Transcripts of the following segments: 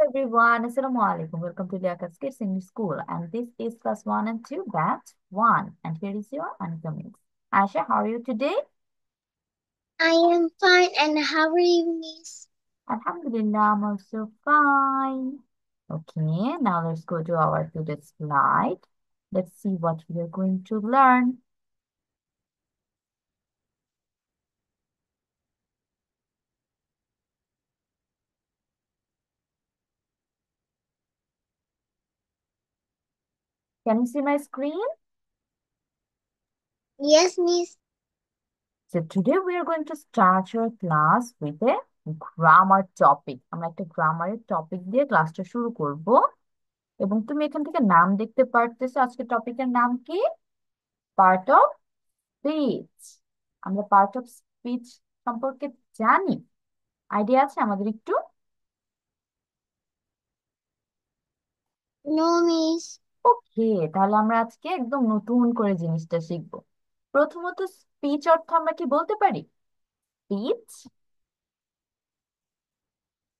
Everyone, Assalamu alaikum. Welcome to Liaquat's Kids English School, and this is class 1 and 2, batch 1. And here is your Anika Mix. Asha, how are you today? I am fine, and how are you, Miss? Alhamdulillah, I'm also fine. Okay, now let's go to our today's slide. Let's see what we are going to learn. Can you see my screen? Yes, Miss. So today we are going to start your class with a grammar topic. আমরা একটা গ্রামারের topic দিয়ে ক্লাসটা শুরু করব। এবং তুমি এখান থেকে নাম দেখতে পারতেছো, আজকে টপিকের নাম কি? Part of speech. আমরা পার্ট অফ স্পিচ সম্পর্কে জানি, আইডিয়া আছে আমাদের একটু? No, Miss. ওকে, তাহলে আমরা আজকে একদম নতুন করে জিনিসটা শিখবো। প্রথমত, স্পিচ অর্থ আমরা কি বলতে পারি? স্পিচ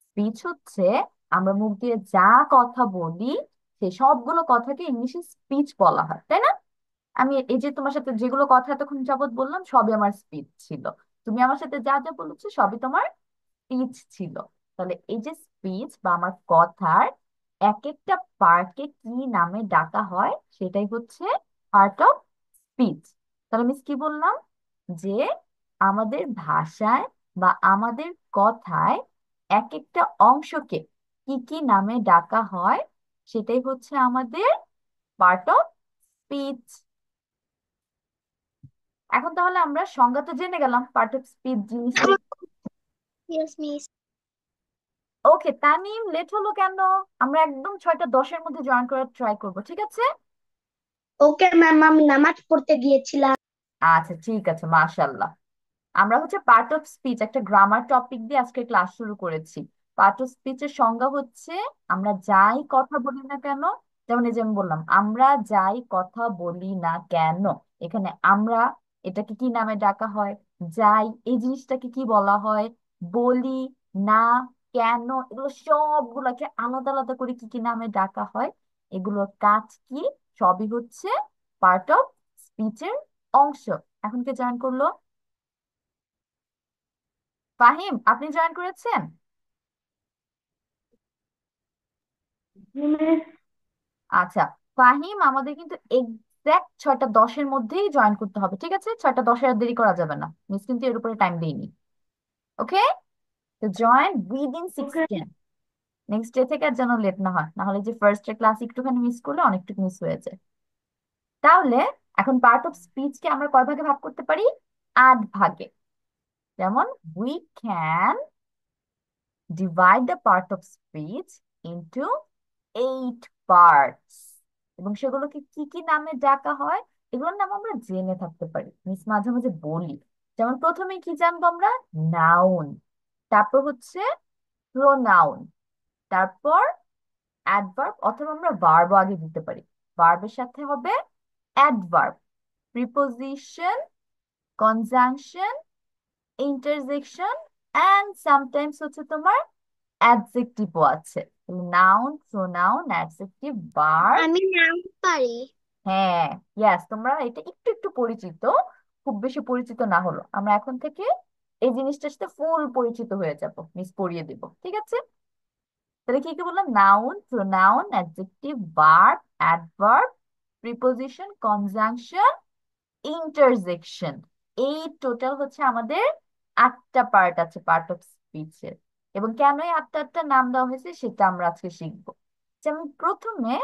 স্পিচ হচ্ছে আমরা মুখ দিয়ে যা কথা বলি, সেই সবগুলো কথাকে ইংলিশে স্পিচ বলা হয়, তাই না? আমি এই যে তোমার সাথে যেগুলো কথা এতক্ষণ যাবত বললাম, সবই আমার স্পিচ ছিল। তুমি আমার সাথে যা যা বলেছো সবই তোমার স্পিচ ছিল। তাহলে এই যে স্পিচ বা আমার কথার এক একটা পার্টকে কি নামে ডাকা হয়, সেটাই হচ্ছে পার্ট অফ স্পিচ। তাহলে মিস কি বললাম? যে আমাদের ভাষায় বা আমাদের কথায় এক একটা অংশকে কি কি নামে ডাকা হয়, সেটাই হচ্ছে আমাদের পার্ট অফ স্পিচ। এখন তাহলে আমরা সংজ্ঞা তো জেনে গেলাম পার্ট অফ স্পিচ জিনিসটা। Yes, Miss. ওকে, তামিম লেট হলো কেন? আমরা একদম 6টা 10-এর মধ্যে জয়েন করার ট্রাই করব, ঠিক আছে? ওকে ম্যাম, আমি নামাজ পড়তে গিয়েছিলাম। আচ্ছা ঠিক আছে, মাশাল্লাহ। আমরা হচ্ছে পার্ট অফ স্পিচ একটা গ্রামার টপিক দিয়ে আজকে ক্লাস শুরু করেছি। পার্ট অফ স্পিচের সংজ্ঞা হচ্ছে আমরা যাই কথা বলি না কেন, যেমন এই যে আমি বললাম আমরা যাই কথা বলি না কেন, এখানে আমরা এটাকে কি নামে ডাকা হয়? যাই এই জিনিসটাকে কি বলা হয়? বলি না কেন, এগুলো সবগুলোকে আলাদা আলাদা করে কি কি নামে ডাকা হয়, এগুলোর কাজ কি, সবই হচ্ছে পার্ট অফ স্পিচের অংশ। এখন কে জয়েন করলো? ফাহিম, আপনি জয়েন করেছেন? আচ্ছা, ফাহিম আমাদের কিন্তু এক্সাক্ট 6টা 10-এর মধ্যেই জয়েন করতে হবে, ঠিক আছে? 6টা 10-এ আর দেরি করা যাবে না, মিস কিন্তু এর উপরে টাইম দেইনি। ওকে, তো join within six okay. Ten next day থেকে আর যেন লেট না হয়, না হলে যে ফার্স্ট এর ক্লাস একটুখানি মিস করলে অনেকটুকু মিস হয়ে যায়। তাহলে এখন পার্ট অফ স্পিচকে আমরা কয় ভাগে ভাগ করতে পারি? 8 ভাগে। যেমন we can divide the part of speech into 8 parts, এবং সেগুলোকে কি কি নামে ডাকা হয় এগুলোর নাম আমরা জেনে থাকতে পারি, মিস মাঝে মাঝে বলি। যেমন প্রথমে কি জানবো আমরা? নাউন, তারপর হচ্ছে প্রোনাউন, তারপর অ্যাডভার্ব, অথবা আমরা ভার্ব আগে দিতে পারি। ভার্বের সাথে হবে adverb, preposition, conjunction, interjection, and sometimes হচ্ছে তোমার অ্যাডজেক্টিভও আছে। Noun, pronoun, adjective, verb. আমি নাম পারি। হ্যাঁ, ইয়াস, তোমরা এটা একটু একটু পরিচিত, খুব বেশি পরিচিত না হলো। আমরা এখন থেকে এই জিনিসটার সাথে ফুল পরিচিত হয়ে যাব, মিস পড়িয়ে দিব, ঠিক আছে? তাহলে কি কি বললাম? Noun, pronoun, adjective, verb, adverb, preposition, conjunction, interjection. এই টোটাল হচ্ছে আমাদের 8টা পার্ট আছে পার্ট অফ স্পিচের। এবং কেন এই 8টা নাম দেওয়া হয়েছে সেটা আমরা আজকে শিখবো। যেমন প্রথমে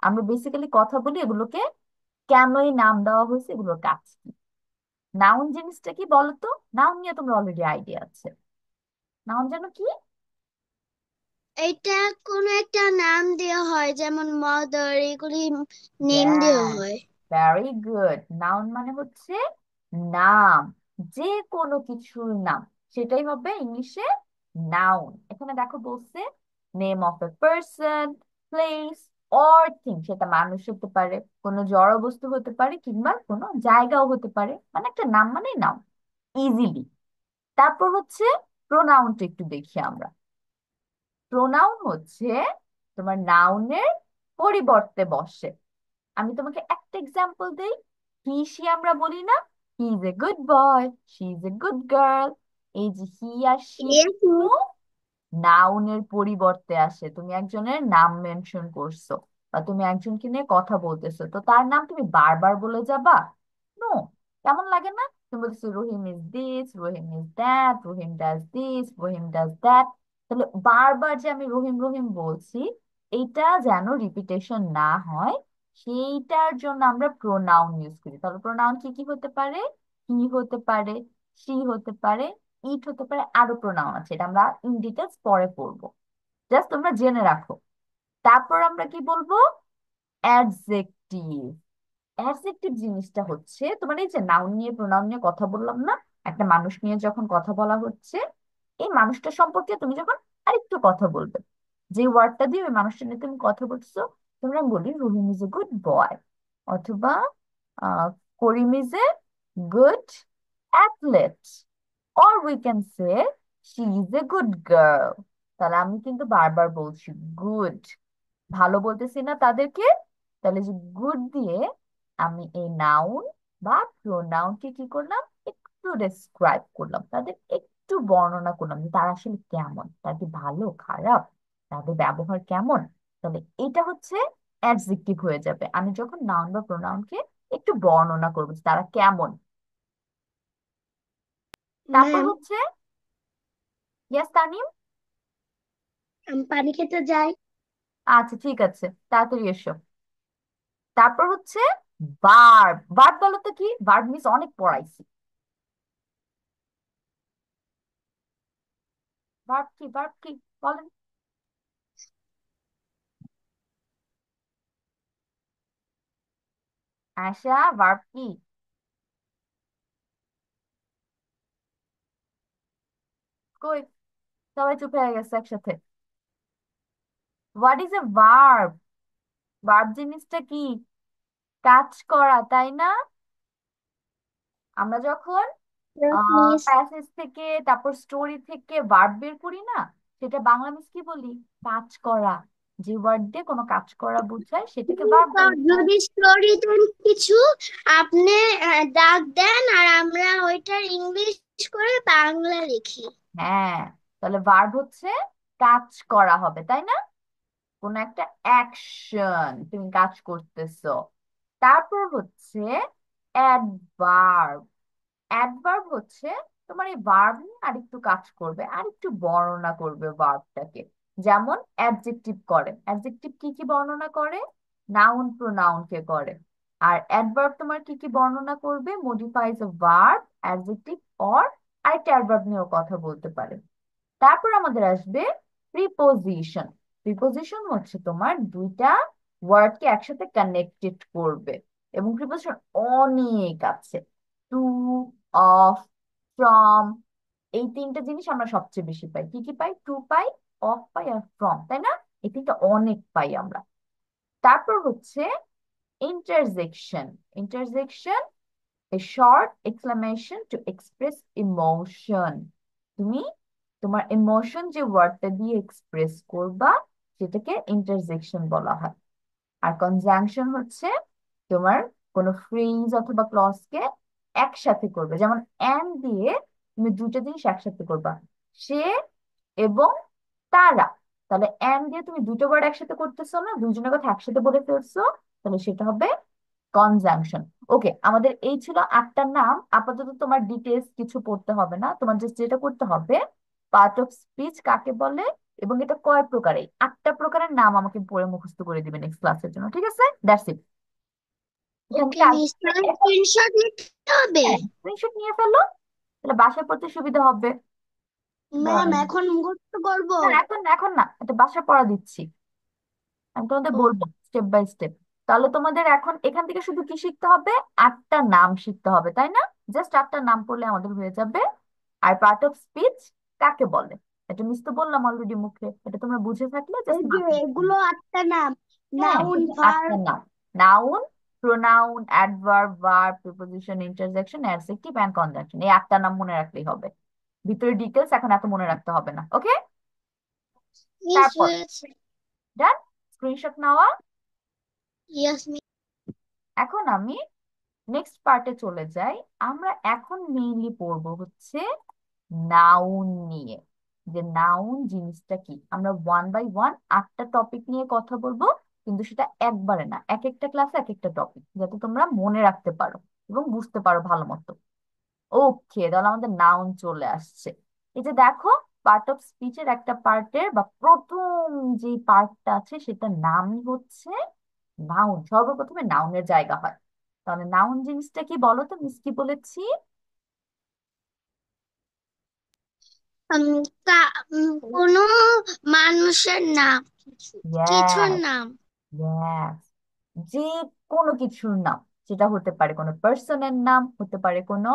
আমরা বেসিক্যালি কথা বলি এগুলোকে কেনই নাম দেওয়া হয়েছে, এগুলোর কাজ কি। নাউন জিনিসটা কি বলতো? নাউন নিয়ে তোমরা অলরেডি আইডিয়া আছে। নাউন যেন কি? এটা কোনো একটা নাম দেওয়া হয়, যেমন মাদার, এগুলি নেম দেওয়া ব্যাস, হয়। Very good. নাউন মানে হচ্ছে নাম, যে কোনো কিছুর নাম, সেটাই হবে ইংলিশে নাউন। এখানে দেখো বলছে name of a person, place or thing, সেটা মানুষ হতে পারে, কোনো জড় বস্তু হতে পারে, কিংবা কোনো জায়গাও হতে পারে, মানে একটা নাম মানে নাউন, ইজিলি। তারপর হচ্ছে প্রোনাউনটা একটু দেখি আমরা। প্রোনাউন হচ্ছে তোমার নাউনের পরিবর্তে বসে। আমি তোমাকে একটা এক্সাম্পল দেই। হি সি আমরা বলি না, he is a good boy, she is a good girl. এই যে হি আর সি Yes, কিন্তু নাউনের পরিবর্তে আসে। তুমি একজনের নাম মেনশন করছো বা তুমি একজনকে নিয়ে কথা বলতেছো, তো তার নাম তুমি বারবার বলে যাবা? নো। কেমন লাগে না? তুমি বলতেছো Rahim is this, Rahim is that, Rahim does this, Rahim does that. তাহলে বারবার যে আমি রহিম রহিম বলছি, এইটা যেন রিপিটেশন না হয়, সেইটার জন্য আমরা প্রোনাউন ইউজ করি। তাহলে প্রোনাউন কি কি হতে পারে? হি হতে পারে, সি হতে পারে, ইট হতে পারে, আরো প্রোনাউন আছে, এটা আমরা ইন ডিটেলস পরে পড়বো। জাস্ট তোমরা জেনে রাখো। তারপর আমরা কি বলবো? অ্যাডজেক্টিভ। অ্যাডজেক্টিভ জিনিসটা হচ্ছে তোমার এই যে নাউন নিয়ে প্রোনাউন নিয়ে কথা বললাম না, একটা মানুষ নিয়ে যখন কথা বলা হচ্ছে, এই মানুষটা সম্পর্কে তুমি যখন আরেকটু কথা বলবে, যে ওয়ার্ডটা দিয়ে ওই মানুষটা নিয়ে তুমি কথা বলছো, তোমরা বলি রহিম ইজ এ গুড বয়, অথবা ah Karim is a good athlete, or we can say she is a good girl। তাহলে আমি কিন্তু বারবার বলছি গুড, ভালো বলতেছি না তাদেরকে। তাহলে যে গুড দিয়ে আমি এই নাউন বা প্রোনাউনকে কি করলাম, একটু ডেসক্রাইব করলাম, তাদের একটু বর্ণনা করলাম যে তারা আসলে কেমন, তারা কি ভালো খারাপ, তাদের ব্যবহার কেমন। তাহলে এটা হচ্ছে অ্যাডজেক্টিভ হয়ে যাবে আমি যখন নাউন বা প্রোনাউনকে একটু বর্ণনা করবো যে তারা কেমন। তারপর ম্যাম। হচ্ছে, ইয়েস তানিম। আমি পানি খেতে যাই। আচ্ছা ঠিক আছে, তাড়াতাড়ি এসো। তারপর হচ্ছে ভার্ব। ভার্ব বলো তো কি? ভার্ব মিন্স অনেক পড়াইছি। ভার্ব কি? ভার্ব কি বলেন? আশা, ভার্ব কি? কই, সবাই চুপ হয়ে গেছে একসাথে। What is a verb? Verb জিনিসটা কি? কাজ করা, তাই না? আমরা যখন মিস। প্যাসেজ থেকে তারপর স্টোরি থেকে ভার্ব বের করি না, সেটা বাংলা মিস কি বলি? কাজ করা। যে ওয়ার্ড দিয়ে কোনো কাজ করা বোঝায় সেটাকে ভার্ব বলে। যদি স্টোরি দেন কিছু, আপনি ডাক দেন আর আমরা ওইটার ইংলিশ করে বাংলা লিখি। হ্যাঁ, তাহলে ভার্ব হচ্ছে কাজ করা হবে, তাই না? কোন একটা অ্যাকশন তুমি কাজ করতেছো। তারপর হচ্ছে অ্যাডভার্ব। অ্যাডভার্ব হচ্ছে তোমার এই ভার্ব নিয়ে আরেকটু কাজ করবে, আরেকটু বর্ণনা করবে ভার্বটাকে। যেমন অ্যাডজেক্টিভ করে, অ্যাডজেক্টিভ কি কি বর্ণনা করে? নাউন প্রোনাউন কে করে। আর অ্যাডভার্ব তোমার কি কি বর্ণনা করবে? Modifies A verb, adjective, or আরেকটা অ্যাডভার্ব নিয়েও কথা বলতে পারে। তারপর আমাদের আসবে প্রিপোজিশন। প্রিপোজিশন হচ্ছে তোমার দুইটা ওয়ার্ডকে একসাথে কানেক্টেড করবে, এবং প্রিপোজিশন অনেক আছে। টু, অফ, ফ্রম, এই তিনটা জিনিস আমরা সবচেয়ে বেশি পাই। কি কি পাই? টু পাই, অফ পাই, আর ফ্রম, তাই না? এই তিনটা অনেক পাই আমরা। তারপর হচ্ছে interjection. Interjection, a short exclamation to express emotion। তুমি তোমার ইমোশন যে ওয়ার্ডটা দিয়ে এক্সপ্রেস করবা, সেটাকে ইন্টারজেকশন বলা হয়। আর কনজাংশন হচ্ছে তোমার কোনো ফ্রেজ অথবা ক্লজকে একসাথে করবে, যেমন এন্ড দিয়ে তুমি দুটো জিনিস একসাথে করবা, সে এবং তারা। তাহলে এন্ড দিয়ে তুমি দুটো ওয়ার্ড একসাথে করতেছো না, দুজনের কথা একসাথে বলে ফেলছো, তাহলে সেটা হবে কনজাংশন। ওকে, আমাদের এই ছিল 8টা নাম। আপাতত তোমার ডিটেলস কিছু পড়তে হবে না, তোমার জাস্ট যেটা করতে হবে, পার্ট অফ স্পিচ কাকে বলে এবং এটা কয় প্রকার, এই 8টা প্রকারের নাম আমাকে পড়ে মুখস্থ করে দিবে নেক্সট ক্লাসের জন্য, ঠিক আছে? That's it. এখান ওকে থেকে মিস, আসবে তাহলে এখন। স্ক্রিনশট নিতে হবে? হ্যাঁ, স্ক্রিনশট নিয়ে ফেলো, তাহলে বাসায় পড়তে সুবিধা হবে। ম্যাম দাঁড়াও। এখন মুখস্থ করব? না এখন না, এখন না, এটা বাসায় পড়া দিচ্ছি। আমি তোমাদের ও, বলবো স্টেপ বাই স্টেপ। তাহলে তোমাদের এখন এখান থেকে শুধু কি শিখতে হবে? 8টা নাম শিখতে হবে, তাই না? জাস্ট 8টা নাম পড়লে আমাদের হয়ে যাবে। আর পার্ট অফ স্পিচ কাকে বলে, এটা মিস তো বললাম অলরেডি মুখে, এটা তোমরা বুঝে থাকলে এই জাস্ট যে মাথায় রেখে এগুলো দিও। 8টা নাম: হ্যাঁ, নাউন, এগুলো 8টা ভার্ব। নাম। Noun, pronoun, adverb, verb, preposition, interjection, adjective and conjunction, এই 8টা নাম মনে রাখলেই হবে। ভিতরে ডিটেলস এখন এত মনে রাখতে হবে না, ওকে? মিস তারপর হয়েছে। ডান, স্ক্রিনশট নেওয়া। Yes miss. এখন আমি নেক্সট পার্টে চলে যাই। আমরা এখন মেইনলি পড়বো হচ্ছে নাউন নিয়ে, যে নাউন জিনিসটা কি। আমরা ওয়ান বাই ওয়ান 8টা টপিক নিয়ে কথা বলবো, কিন্তু সেটা একবারে না, এক একটা ক্লাসে এক একটা টপিক, যাতে তোমরা মনে রাখতে পারো এবং বুঝতে পারো ভালো মতো। ওকে, তাহলে আমাদের নাউন চলে আসছে। এই যে দেখো, পার্ট অফ স্পিচের একটা পার্টের বা প্রথম যে পার্টটা আছে সেটার নামই হচ্ছে নাউন। সর্বপ্রথমে নাউনের জায়গা হয়। তাহলে নাউন জিনিসটা কি বলো তো, মিস কি বলেছি? উম, কোনো মানুষের নাম, কিছুর ইয়েস, নাম। ইয়েস, যে কোনো কিছুর নাম। যেটা হতে পারে কোনো পার্সনের নাম, হতে পারে কোনো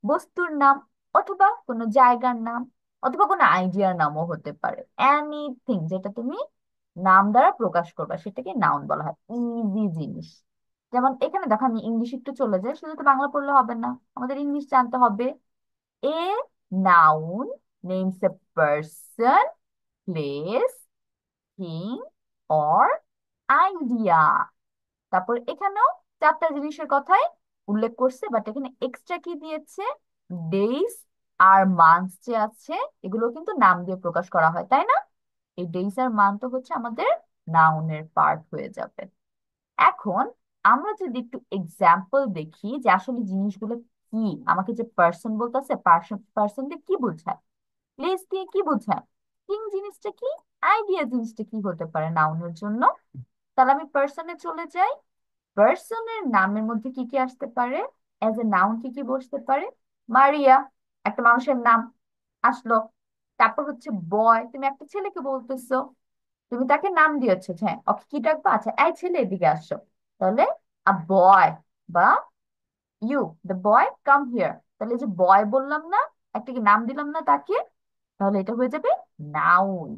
বস্তুর নাম, অথবা কোনো জায়গার নাম, অথবা কোনো আইডিয়ার নামও হতে পারে। এনিথিং যেটা তুমি নাম দ্বারা প্রকাশ করবা সেটাকে নাউন বলা হয়। ইজি জিনিস। যেমন এখানে দেখো, আমি ইংলিশ একটু চলে যাই, শুধু তো বাংলা পড়লে হবে না, আমাদের ইংলিশ জানতে হবে। A noun names a person, place, thing or idea. তারপর এখানেও 4টা জিনিসের কথাই উল্লেখ করছে, বাট এখানে এক্সট্রা কি দিয়েছে, ডেইজ আর মান্থস যে আছে, এগুলো কিন্তু নাম দিয়ে প্রকাশ করা হয়, তাই না? এই ডেইজ আর মান্থ তো হচ্ছে আমাদের নাউনের পার্ট হয়ে যাবে। এখন আমরা যদি একটু এক্সাম্পল দেখি যে আসলে জিনিসগুলো কি। আমাকে যে পার্সন বলতেছে, পার্সন পার্সন দিয়ে কি বোঝায়, প্লেস দিয়ে কি বোঝায়, থিং জিনিসটা কি, আইডিয়া জিনিসটা কি হতে পারে নাউনের জন্য। তাহলে আমি পার্সনে চলে যাই। পার্সনের নামের মধ্যে কি কি আসতে পারে, এজ এ নাউন কি কি বসতে পারে? মারিয়া, একটা মানুষের নাম আসলো। তারপর হচ্ছে বয়, তুমি একটা ছেলেকে বলতেছো, তুমি তাকে নাম দিয়েছো, যে হ্যাঁ ওকে কি ডাকবা, আচ্ছা এই ছেলে এদিকে আসো। তাহলে আ বয়, বা you the boy come here. তাহলে এই যে বয় বললাম না, একটা কি নাম দিলাম না তাকে, তাহলে এটা হয়ে যাবে নাউন।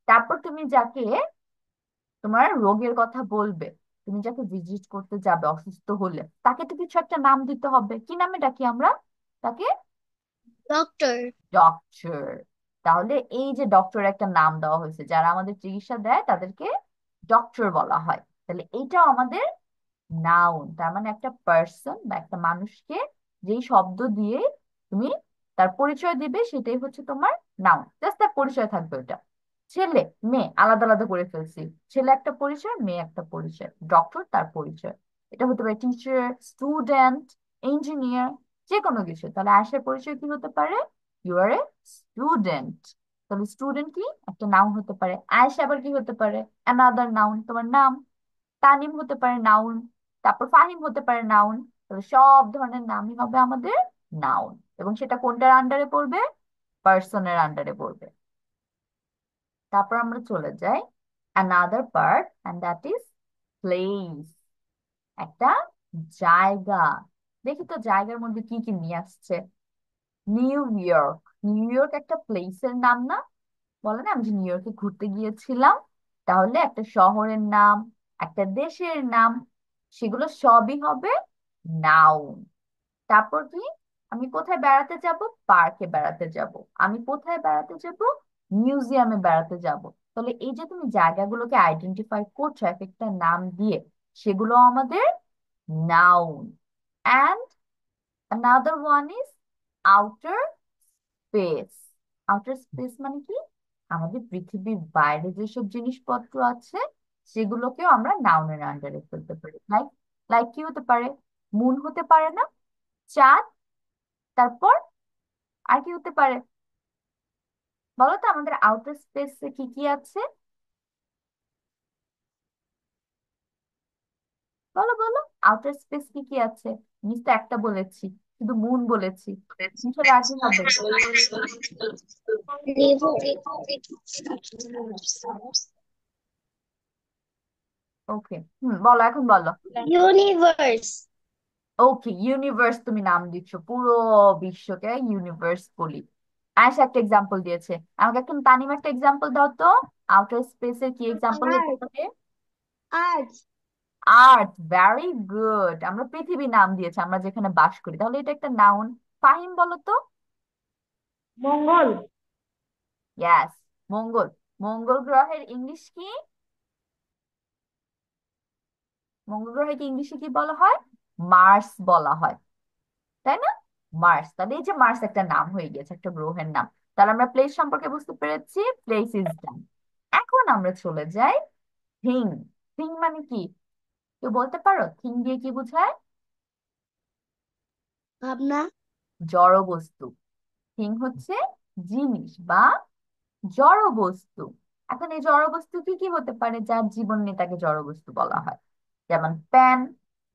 তারপর তুমি যাকে তোমার রোগের কথা বলবে, তুমি যাকে ভিজিট করতে যাবে অসুস্থ হলে, তাকে তো কিছু একটা নাম দিতে হবে। কি নামে ডাকি আমরা তাকে? ডক্টর। ডক্টর। তাহলে এই যে ডক্টর একটা নাম দেওয়া হয়েছে, যারা আমাদের চিকিৎসা দেয় তাদেরকে ডক্টর বলা হয়। তাহলে এইটাও আমাদের নাউন। তার মানে একটা পার্সন বা একটা মানুষকে যেই শব্দ দিয়ে তুমি তার পরিচয় দিবে, সেটাই হচ্ছে তোমার নাউন। জাস্ট তার পরিচয় থাকবে ওটা। ছেলে মেয়ে আলাদা আলাদা করে ফেলছি, ছেলে একটা পরিচয়, মেয়ে একটা পরিচয়, ডক্টর তার পরিচয়। এটা হতে পারে টিচার, স্টুডেন্ট, ইঞ্জিনিয়ার, যে কোনো কিছু। তাহলে আয়েশার পরিচয় কি হতে পারে? You are a student. তাহলে স্টুডেন্ট কি একটা নাউন হতে পারে। আয়েশা আবার কি হতে পারে? অ্যানাদার নাউন, তোমার নাম। তানিম হতে পারে নাউন। তারপর ফাহিম হতে পারে নাউন। তাহলে সব ধরনের নামই হবে আমাদের নাউন, এবং সেটা কোনটার আন্ডারে পড়বে? পার্সনের আন্ডারে পড়বে। তারপর আমরা চলে যাই another part, and that is place. একটা জায়গা। দেখি তো জায়গার মধ্যে কি কি নিয়ে আসছে। নিউ ইয়র্ক, নিউ ইয়র্ক একটা প্লেসের নাম না? বলে না আমি যে নিউ ইয়র্কে ঘুরতে গিয়েছিলাম। তাহলে একটা শহরের নাম, একটা দেশের নাম, সেগুলো সবই হবে নাউন। তারপর কি, আমি কোথায় বেড়াতে যাব? পার্কে বেড়াতে যাব। আমি কোথায় বেড়াতে যাব? মিউজিয়ামে বেড়াতে যাব। তাহলে এই যে তুমি জায়গাগুলোকে আইডেন্টিফাই করছো এক একটা নাম দিয়ে, সেগুলো আমাদের noun. And another one is outer space. Outer space মানে কি? আমাদের পৃথিবীর বাইরে যেসব জিনিসপত্র আছে, সেগুলোকেও আমরা নাউনের আন্ডারে ফেলতে পারি। লাইক, লাইক কি হতে পারে? মুন হতে পারে না? চাঁদ। তারপর আর কি হতে পারে বলো তো, আমাদের আউটার স্পেসে কি কি আছে? বলো বলো, আউটার স্পেস কি কি আছে? মিস তো একটা বলেছি, শুধু মুন বলেছি। মিশরে আর কি হবে? ওকে, বলো এখন বলো। ইউনিভার্স। ওকে, ইউনিভার্স তুমি নাম দিচ্ছ, পুরো বিশ্বকে ইউনিভার্স বলি। আয়েশা একটা এক্সাম্পল দিয়েছে, আমাকে একটা তানিম একটা এক্সাম্পল দাও তো। আউটার স্পেসের কি এক্সাম্পল হতে আর্থ। পারে? আর্থ। আর্থ, ভেরি গুড। আমরা পৃথিবী নাম দিয়েছি, আমরা যেখানে বাস করি, তাহলে এটা একটা নাউন। ফাহিম বলো তো। মঙ্গল। ইয়াস, মঙ্গল। মঙ্গল গ্রহের ইংলিশ কি? মঙ্গল গ্রহকে ইংলিশে কি বলা হয়? মার্স বলা হয়, তাই না? মার্স, তাহলে এই যে মার্স একটা নাম হয়ে গেছে, একটা গ্রহের নাম। তাহলে আমরা প্লেস সম্পর্কে বুঝতে পেরেছি, প্লেস ইজ ডান। এখন আমরা চলে যাই থিং। থিং মানে কি? কেউ বলতে পারো থিং দিয়ে কি বোঝায়? ভাবনা। জড় বস্তু। থিং হচ্ছে জিনিস বা জড় বস্তু। এখন এই জড় বস্তু কি কি হতে পারে যার জীবন নেই তাকে জড় বস্তু বলা হয়? যেমন পেন,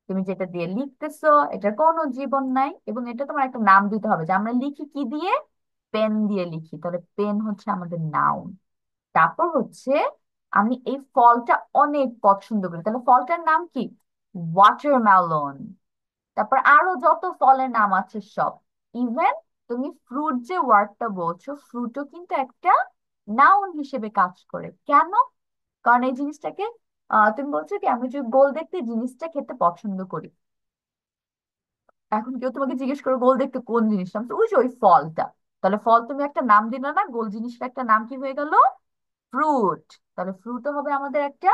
তুমি যেটা দিয়ে লিখতেছো এটার কোনো জীবন নাই, এবং এটা তোমার একটা নাম দিতে হবে, যে আমরা লিখি কি দিয়ে? পেন দিয়ে লিখি, তাহলে পেন হচ্ছে আমাদের নাউন। তারপর হচ্ছে আমি এই ফলটা অনেক পছন্দ করি, তাহলে ফলটার নাম কি? ওয়াটারমেলন। তারপর আরো যত ফলের নাম আছে সব। ইভেন তুমি ফ্রুট যে ওয়ার্ডটা বলছো, ফ্রুটও কিন্তু একটা নাউন হিসেবে কাজ করে। কেন? কারণ এই জিনিসটাকে তুমি বলছো কি আমি যে গোল দেখতে জিনিসটা খেতে পছন্দ করি। এখন কেউ তোমাকে জিজ্ঞেস করো গোল দেখতে কোন জিনিসটা, আমি তো ওই যে ওই ফলটা। তাহলে ফল তুমি একটা নাম দিলে না, গোল জিনিসটা একটা নাম কি হয়ে গেল? ফ্রুট। তাহলে ফ্রুটও হবে আমাদের একটা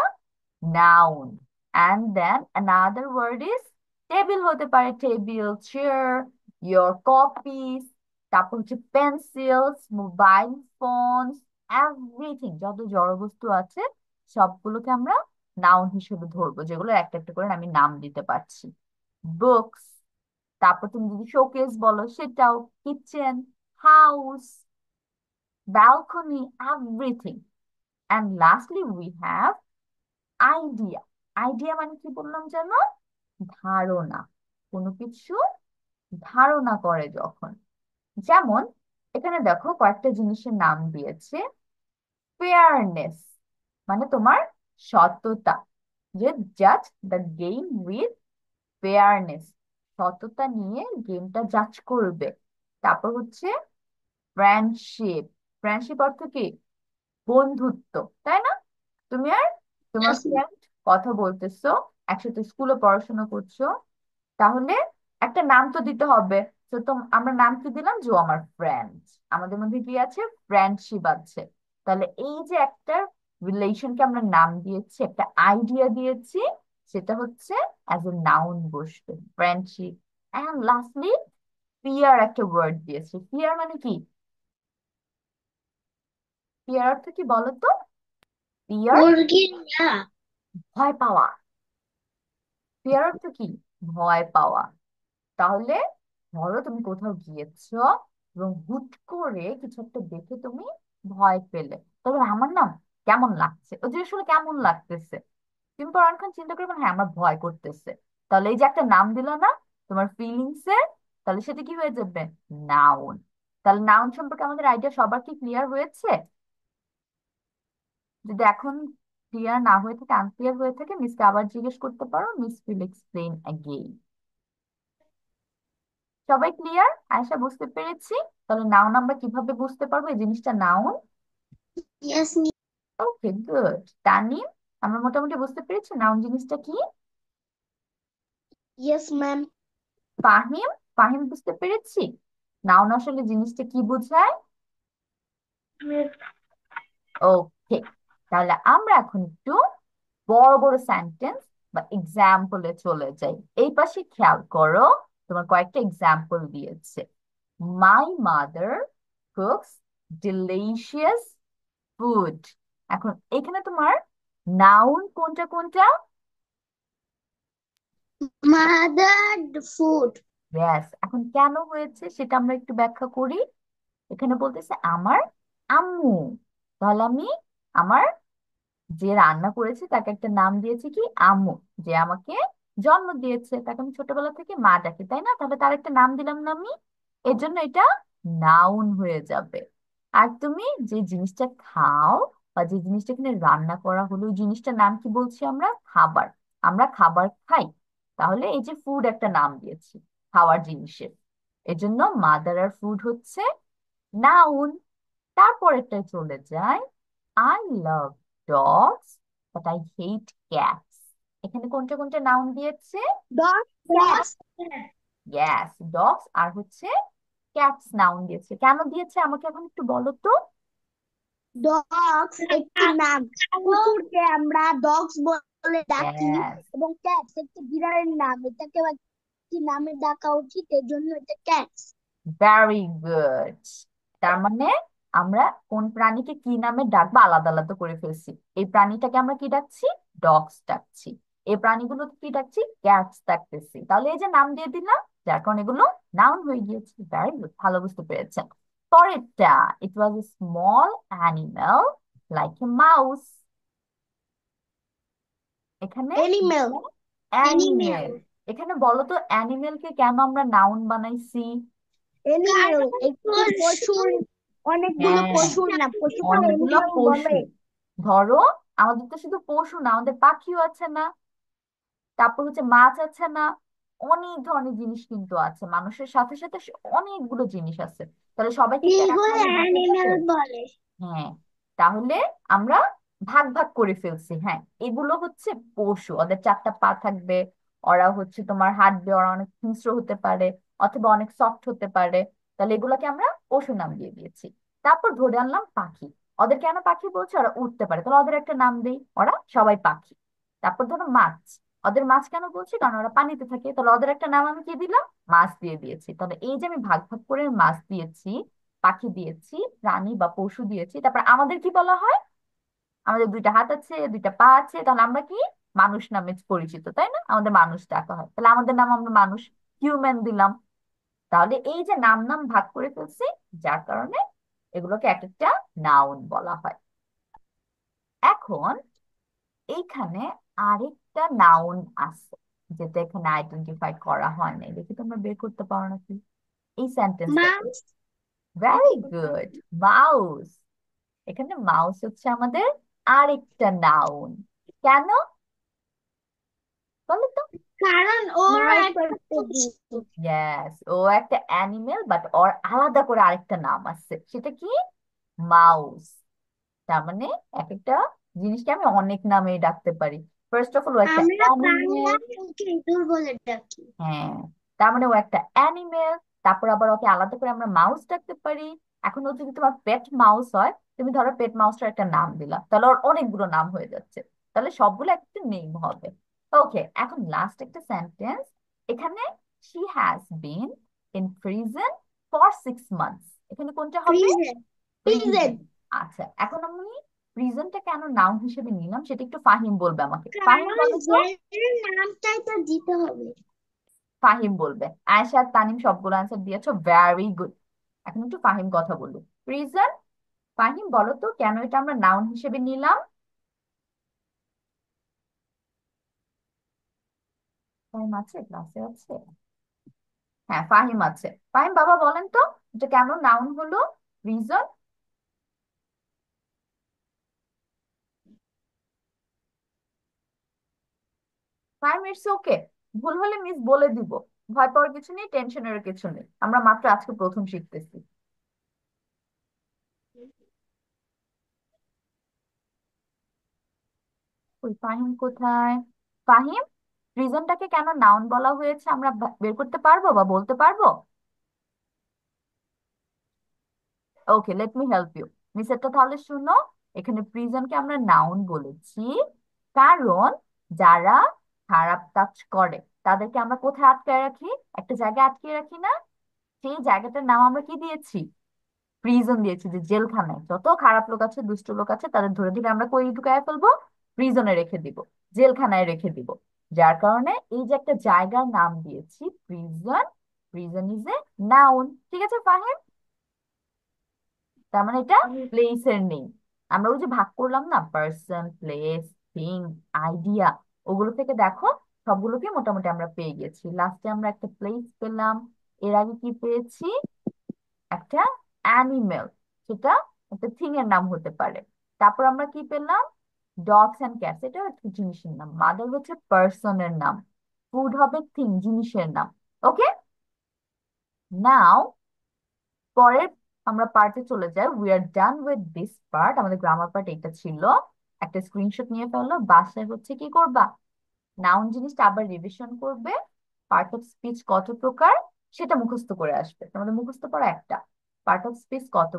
noun. And then another word is table হতে পারে, টেবিল, চেয়ার, your copies, তারপর হচ্ছে পেন্সিলস, মোবাইল ফোনস, এভরিথিং যত জড়বস্তু আছে সবগুলোকে আমরা নাউন হিসেবে ধরবো, যেগুলো একটা একটা করে আমি নাম দিতে পারছি। বুকস, তারপর তুমি যদি শোকেস বলো সেটাও, kitchen, house, balcony, everything. And lastly we have idea. Idea মানে কি বললাম যেন? ধারণা। কোনো কিছু ধারণা করে যখন। যেমন এখানে দেখো কয়েকটা জিনিসের নাম দিয়েছে। ফেয়ারনেস মানে তোমার সততা, যে জাজ দ্য গেম উইথ ফেয়ারনেস, সততা নিয়ে গেমটা জাজ করবে। তারপর হচ্ছে ফ্রেন্ডশিপ। ফ্রেন্ডশিপ অর্থ কি? বন্ধুত্ব, তাই না? তুমি আর তোমার Yes, ফ্রেন্ড কথা বলতেছো, একসাথে স্কুলে পড়াশোনা করছো, তাহলে একটা নাম তো দিতে হবে। তো আমরা নাম কি দিলাম? যে ও আমার ফ্রেন্ড। আমাদের মধ্যে কি আছে? ফ্রেন্ডশিপ আছে। তাহলে এই যে একটা রিলেশনকে আমরা নাম দিয়েছি, একটা আইডিয়া দিয়েছি, সেটা হচ্ছে অ্যাজ এ নাউন বসবে, ফ্রেন্ডশিপ। এন্ড লাস্টলি ফিয়ার একটা ওয়ার্ড দিয়েছি। ফিয়ার মানে কি? ফিয়ার অর্থ কি বলো তো? ফিয়ার, মুরগির ইয়া। ভয় পাওয়া। ফিয়ার অর্থ কি? ভয় পাওয়া। তাহলে ধরো তুমি কোথাও গিয়েছো এবং হুট করে কিছু একটা দেখে তুমি ভয় পেলে, তবে আমার নাম কেমন লাগছে, ওই জিনিস শুনে কেমন লাগতেছে, তুমি পর অনেকক্ষণ চিন্তা করবে, হ্যাঁ আমার ভয় করতেছে। তাহলে এই যে একটা নাম দিল না তোমার ফিলিংস এর, তাহলে সেটা কি হয়ে যাবে? নাউন। তাহলে নাউন সম্পর্কে আমাদের আইডিয়া সবার কি ক্লিয়ার হয়েছে? যদি এখন ক্লিয়ার না হয়ে থাকে, আনক্লিয়ার হয়ে থাকে, মিসকে আবার জিজ্ঞেস করতে পারো, মিস উইল এক্সপ্লেইন অ্যাগেইন। সবাই ক্লিয়ার? আয়শা বুঝতে পেরেছি। তাহলে নাউন আমরা কিভাবে বুঝতে পারবো এই জিনিসটা noun? Yes. Okay good. Tanim, আমরা মোটামুটি বুঝতে পেরেছি নাউন জিনিসটা কি। Yes ma'am. ফাহিম, ফাহিম বুঝতে পেরেছি নাউন আসলে জিনিসটা কি বোঝায়। ওকে, তাহলে আমরা এখন একটু বড় বড় সেন্টেন্স বা এক্সাম্পলে চলে যাই। এই পাশে খেয়াল করো, তোমার কয়েকটা এক্সাম্পল দিয়েছে। My mother cooks delicious food. এখন এখানে তোমার নাউন কোনটা কোনটা? Mother food. ব্যাস, এখন কেন হয়েছে সেটা আমরা একটু ব্যাখ্যা করি। এখানে বলতেছে আমার আম্মু, তাহলে আমি আমার যে রান্না করেছে তাকে একটা নাম দিয়েছি কি? আম্মু। যে আমাকে জন্ম দিয়েছে তাকে আমি ছোটবেলা থেকে মা ডাকি, তাই না? তাহলে তার একটা নাম দিলাম না আমি, এর জন্য এটা নাউন হয়ে যাবে। আর তুমি যে জিনিসটা খাও বা যে জিনিসটা এখানে রান্না করা হলো, ওই জিনিসটার নাম কি বলছি আমরা? খাবার। আমরা খাবার খাই, তাহলে এই যে ফুড একটা নাম দিয়েছি খাওয়ার জিনিসের, এজন্য মাদার আর ফুড হচ্ছে নাউন। তারপরেরটায় চলে যায়, I love dogs but I hate cats. এখানে কোনটা কোনটা নাউন দিয়েছে? Dog cat. ইয়েস, ডগস আর হচ্ছে ক্যাটস নাউন দিয়েছে। কেন দিয়েছে আমাকে এখন একটু বলো তো। ডগস একটি নাম। কুকুরকে আমরা ডগস বলে ডাকি, Yes. এবং ক্যাটস একটি বিড়ালের নাম, এটাকে একটি নামে ডাকা উচিত, এর জন্য এটা ক্যাটস। Very good. তার মানে আমরা কোন প্রাণীকে কি নামে ডাকবো আলাদা আলাদা করে ফেলছি। এই প্রাণীটাকে আমরা কি ডাকছি? ডগস ডাকছি। এই প্রাণীগুলোকে কি ডাকছি? ক্যাটস ডাকতেছি। তাহলে এই যে নাম দিয়ে দিলাম, যার কারণে এগুলো নাউন হয়ে গিয়েছে। ভেরি গুড, ভালো বুঝতে পেরেছেন। পরেরটা, it was a small animal like a mouse. এখানে এনিমেল। এনিমেল। অ্যানিমেল। এখানে বলো তো অ্যানিমেলকে কেন আমরা নাউন বানাইছি? এনিমেল একটি পশুর, অনেকগুলো হ্যাঁ, পশুর নাম, পশুকে অনেকগুলো এনিমেল পশু। বলে। ধরো, আমাদের তো শুধু পশু না, আমাদের পাখিও আছে না, তারপর হচ্ছে মাছ আছে না, অনেক ধরনের জিনিস কিন্তু আছে, মানুষের সাথে সাথে অনেকগুলো জিনিস আছে। তাহলে সবাইকে কি এক এগুলো নামে ডাকা অ্যানিমেল যাবে? বলে। হ্যাঁ। তাহলে আমরা ভাগ ভাগ করে ফেলছি। হ্যাঁ, এগুলো হচ্ছে পশু, ওদের চারটা পা থাকবে, ওরা হচ্ছে তোমার হাঁটবে, ওরা অনেক হিংস্র হতে পারে অথবা অনেক সফট হতে পারে। তাহলে এগুলোকে আমরা পশু নাম দিয়ে দিয়েছি। তারপর ধরে আনলাম পাখি। ওদের কেন পাখি বলছে? ওরা উঠতে পারে, তাহলে ওদের একটা নাম দেই, ওরা সবাই পাখি। তারপর ধরো মাছ। ওদের মাছ কেন বলছি? কারণ ওরা পানিতে থাকে, তাহলে ওদের একটা নাম আমি কি দিলাম? মাছ দিয়ে দিয়েছি। তাহলে এই যে আমি ভাগ ভাগ করে মাছ দিয়েছি, পাখি দিয়েছি, প্রাণী বা পশু দিয়েছি, তারপর আমাদের কি বলা হয়? আমাদের দুইটা হাত আছে, দুইটা পা আছে, তাহলে আমরা কি? মানুষ নামে পরিচিত, তাই না? আমাদের মানুষ ডাকা হয়, তাহলে আমাদের নাম আমরা মানুষ, হিউম্যান দিলাম। তাহলে এই যে নাম নাম ভাগ করে ফেলছি, যার কারণে এগুলোকে এক একটা নাউন বলা হয়। এখন এইখানে আরেকটা নাউন আছে, যেটা এখানে আইডেন্টিফাই করা হয় নাই। দেখি তোমরা বের করতে পারো নাকি এই সেন্টেন্সটা। মাছ। Very good, mouse. এখানে মাউস হচ্ছে আমাদের আরেকটা নাউন। কেন বলো তো? কারণ ওর একটা পশু। ইয়েস, ও একটা অ্যানিমেল, বাট ওর আলাদা করে আরেকটা নাম আছে, সেটা কি? মাউস। তার মানে এক একটা জিনিসকে আমি অনেক নামে ডাকতে পারি। ফার্স্ট অফ অল ও একটা আমরা অ্যানিমেল। বাংলায় ওকে ইঁদুর বলে ডাকি। হ্যাঁ, তার মানে ও একটা অ্যানিমেল। তারপর আবার ওকে আলাদা করে আমরা মাউস ডাকতে পারি। এখন ও যদি তোমার পেট মাউস হয়, তুমি ধরো পেট মাউসটার একটা নাম দিলা, তাহলে ওর অনেকগুলো নাম হয়ে যাচ্ছে। তাহলে সবগুলো একটা নেম হবে। ওকে, এখন লাস্ট একটা সেন্টেন্স। এখানে she has been in prison for 6 months. এখানে কোনটা হবে? প্রিজেন। প্রিজেন। প্রিজন। আচ্ছা, এখন আমি প্রিজনটা কেন নাউন হিসেবে নিলাম সেটা একটু ফাহিম বলবে আমাকে। ফাহিম কারণ বলো তো। জেলের নামটাই তো দিতে হবে। ফাহিম বলবে। আয়েশা আর তানিম সবগুলো আনসার দিয়েছো, ভেরি গুড। এখন একটু ফাহিম কথা বলুক। প্রিজন। ফাহিম বলো তো কেন এটা আমরা নাউন হিসেবে নিলাম? ফাহিম আছে, ক্লাসে আছে? হ্যাঁ, ফাহিম আছে। ফাহিম বাবা বলেন তো, এটা কেন নাউন হলো প্রিজন? Fahim, it's okay. ভুল হলে মিস বলে দিব। ভয় পাওয়ার কিছু নেই, টেনশনের কিছু নেই, আমরা মাত্র আজকে প্রথম শিখতেছি। ওই ফাহিম কোথায়? ফাহিম, প্রিজনটাকে কেন নাউন বলা হয়েছে আমরা বের করতে পারবো বা বলতে পারবো? ওকে, লেট মি হেল্প ইউ। নিচেরটা তাহলে শুনো। এখানে প্রিজনকে আমরা নাউন বলেছি কারণ যারা খারাপ কাজ করে তাদেরকে আমরা কোথায় আটকায় রাখি? একটা জায়গায় আটকে রাখি না? সেই জায়গাটার নাম আমরা কি দিয়েছি? প্রিজন দিয়েছি। যে জেলখানায় যত খারাপ লোক আছে, দুষ্ট লোক আছে, তাদের ধরে ধরে আমরা কই ঢুকায় ফেলবো? প্রিজনে রেখে দিব, জেলখানায় রেখে দিব। যার কারণে এই যে একটা জায়গার নাম দিয়েছি prison. Prison is a noun. ঠিক আছে ফাহিম? তার মানে এটা প্লেস এর নেই। আমরা ওই যে ভাগ করলাম না, পার্সন, প্লেস, থিং, আইডিয়া, ওগুলো থেকে দেখো সবগুলোকে মোটামুটি আমরা পেয়ে গেছি। লাস্টে আমরা একটা প্লেস পেলাম। এর আগে কি পেয়েছি? একটা অ্যানিমেল, সেটা একটা থিং এর নাম হতে পারে। তারপর আমরা কি পেলাম? ডগস এন্ড ক্যাটস, এটা একটা জিনিসের নাম। মাদার হচ্ছে পার্সনের নাম। ফুড হবে থিং, জিনিসের নাম। ওকে, নাও পরের আমরা পার্টে চলে যাই। We are done with this part. আমাদের গ্রামার পার্ট এটা ছিল। একটা স্ক্রিনশট নিয়ে ফেললো, বাসায় হচ্ছে কি করবা? নাউন জিনিসটা আবার রিভিশন করবে। পার্ট অফ স্পিচ কত প্রকার সেটা মুখস্থ করে আসবে। তোমাদের মুখস্থ করা একটা পার্ট অফ স্পিচ কত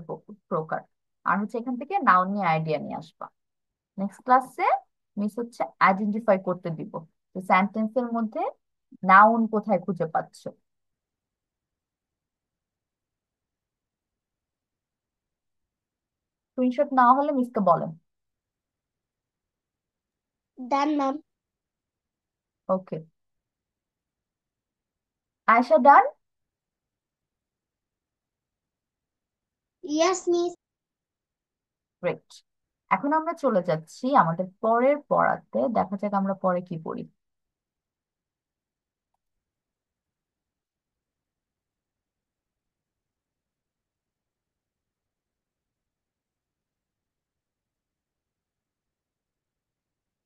প্রকার। আর হচ্ছে এখান থেকে নাউন নিয়ে আইডিয়া নিয়ে আসবা। নেক্সট ক্লাসে মিস হচ্ছে আইডেন্টিফাই করতে দিব যে সেন্টেন্সের মধ্যে নাউন কোথায় খুঁজে পাচ্ছ। স্ক্রিনশট না হলে মিসকে বলেন। Done ma'am. Okay, Ayesha done. Yes miss. Great. এখন আমরা চলে যাচ্ছি আমাদের পরের পড়াতে, দেখা যাক আমরা পরে কি পড়ি।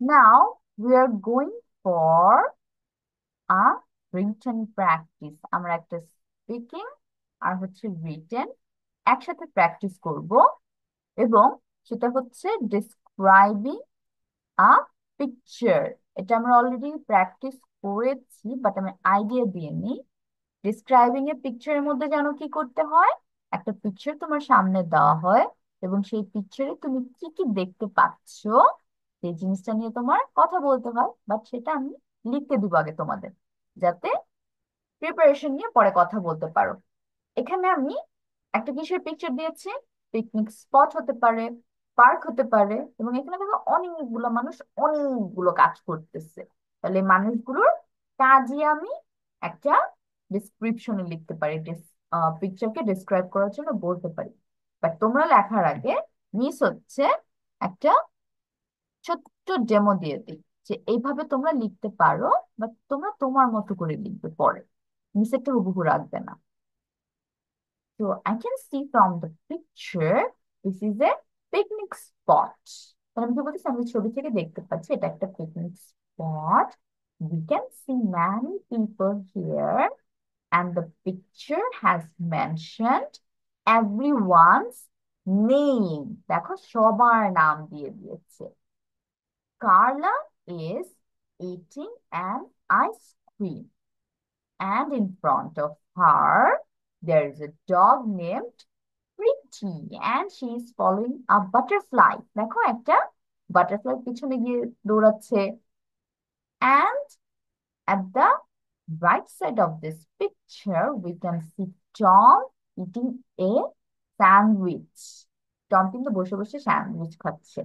Now we are going for a written practice. আমরা একটা স্পিকিং আর হচ্ছে রিটেন একসাথে প্র্যাকটিস করব, এবং সেটা হচ্ছে ডিসক্রাইবিং আ পিকচার। এটা আমরা অলরেডি প্র্যাকটিস করেছি, বাট আমি আইডিয়া দিয়ে নিই। ডিসক্রাইবিং এ পিকচারের মধ্যে যেন কি করতে হয়, একটা পিকচার তোমার সামনে দেওয়া হয় এবং সেই পিকচারে তুমি কি কি দেখতে পাচ্ছ সেই জিনিসটা নিয়ে তোমার কথা বলতে হয়, বাট সেটা আমি লিখতে দিব আগে তোমাদের, যাতে প্রিপারেশন নিয়ে পরে কথা বলতে পারো। এখানে আমি একটা কিসের পিকচার দিয়েছি, পিকনিক স্পট হতে পারে, পার্ক হতে পারে, এবং এখানে দেখো অনেকগুলো মানুষ অনেকগুলো কাজ করতেছে। তাহলে এই মানুষগুলোর কাজই আমি একটা ডিসক্রিপশনে লিখতে পারি, পিকচারকে ডিসক্রাইব করার জন্য বলতে পারি। বাট তোমরা লেখার আগে মিস হচ্ছে একটা ছোট্ট ডেমো দিয়ে দিই যে এইভাবে তোমরা লিখতে পারো, বাট তোমরা তোমার মতো করে লিখবে পরে, মিসেরটা হুবহু রাখবে না। So I can see from the picture, this is a picnic spot. তাহলে আমি কি বলতেছি, আমি ছবি থেকে দেখতে পাচ্ছি এটা একটা picnic spot. We can see many people here, and the picture has mentioned everyone's name. দেখো সবার নাম দিয়ে দিয়েছে। Carla is eating an ice cream, and in front of her there is a dog named Pretty, and she is following a butterfly. দেখো একটা butterfly পিছনে গিয়ে দৌড়াচ্ছে। And at the right side of this picture we can see Tom eating a sandwich. Tom কিন্তু বসে বসে sandwich খাচ্ছে।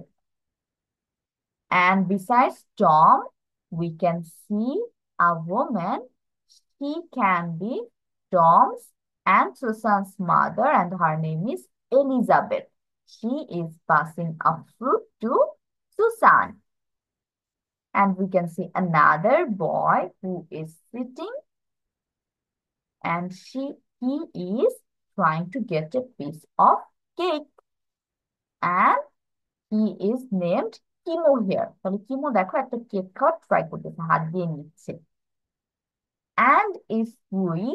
And besides Tom, we can see a woman. She can be Tom's and Susan's mother, and her name is Elizabeth. She is passing a fruit to Susan. And we can see another boy who is sitting, and he is trying to get a piece of cake. And he is named কিমো here. তাহলে কিমো দেখো একটা cake খাওয়ার try করতেছে, হাত দিয়ে নিচ্ছে। And if we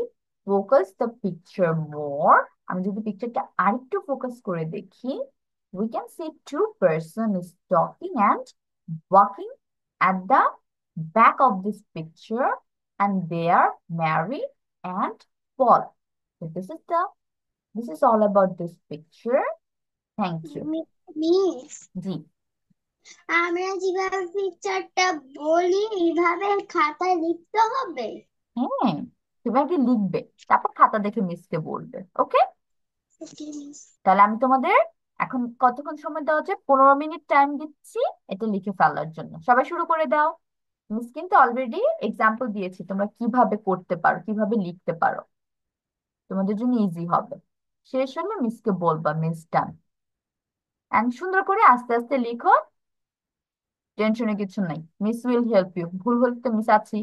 focus the picture more, আমি যদি পিকচারটা আরেকটু ফোকাস করে দেখি, we can see two person is talking and walking at the back of this picture, and they are Mary and Paul. So this is all about this picture. Thank you. Miss, জি। আমরা যেভাবে পিকচারটা বলি এইভাবে খাতায় লিখতে হবে? হ্যাঁ, তুমি আগে লিখবে, তারপর খাতা দেখে মিসকে বলবে। ওকে, ওকে মিস। তাহলে আমি তোমাদের এখন কতক্ষণ সময় দেওয়া হচ্ছে, 15 মিনিট টাইম দিচ্ছি এটা লিখে ফেলার জন্য। সবাই শুরু করে দাও। মিস কিন্তু অলরেডি এক্সাম্পল দিয়েছি তোমরা কিভাবে করতে পারো, কিভাবে লিখতে পারো, তোমাদের জন্য ইজি হবে। শেষ হলে মিসকে বলবা মিস ডান। এন্ড সুন্দর করে আস্তে আস্তে লিখো, টেনশনে কিছু নাই, মিস উইল হেল্প ইউ। ভুল হলে তো মিস আছি।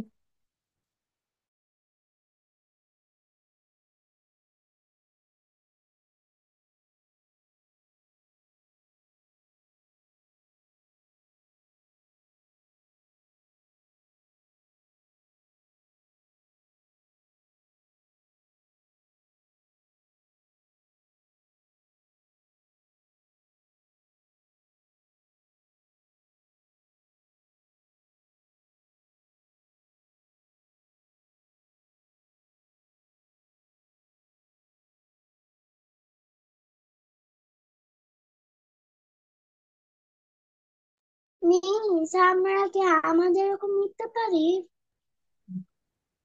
মিস আমরা কি আমাদের এরকম লিখতে পারি?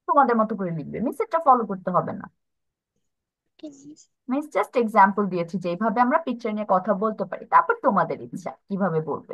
তোমাদের মতো করে লিখবে, মিসেরটা ফলো করতে হবে না। মিস জাস্ট এক্সাম্পল দিয়েছি যে এইভাবে আমরা পিকচার নিয়ে কথা বলতে পারি, তারপর তোমাদের ইচ্ছা কিভাবে বলবে।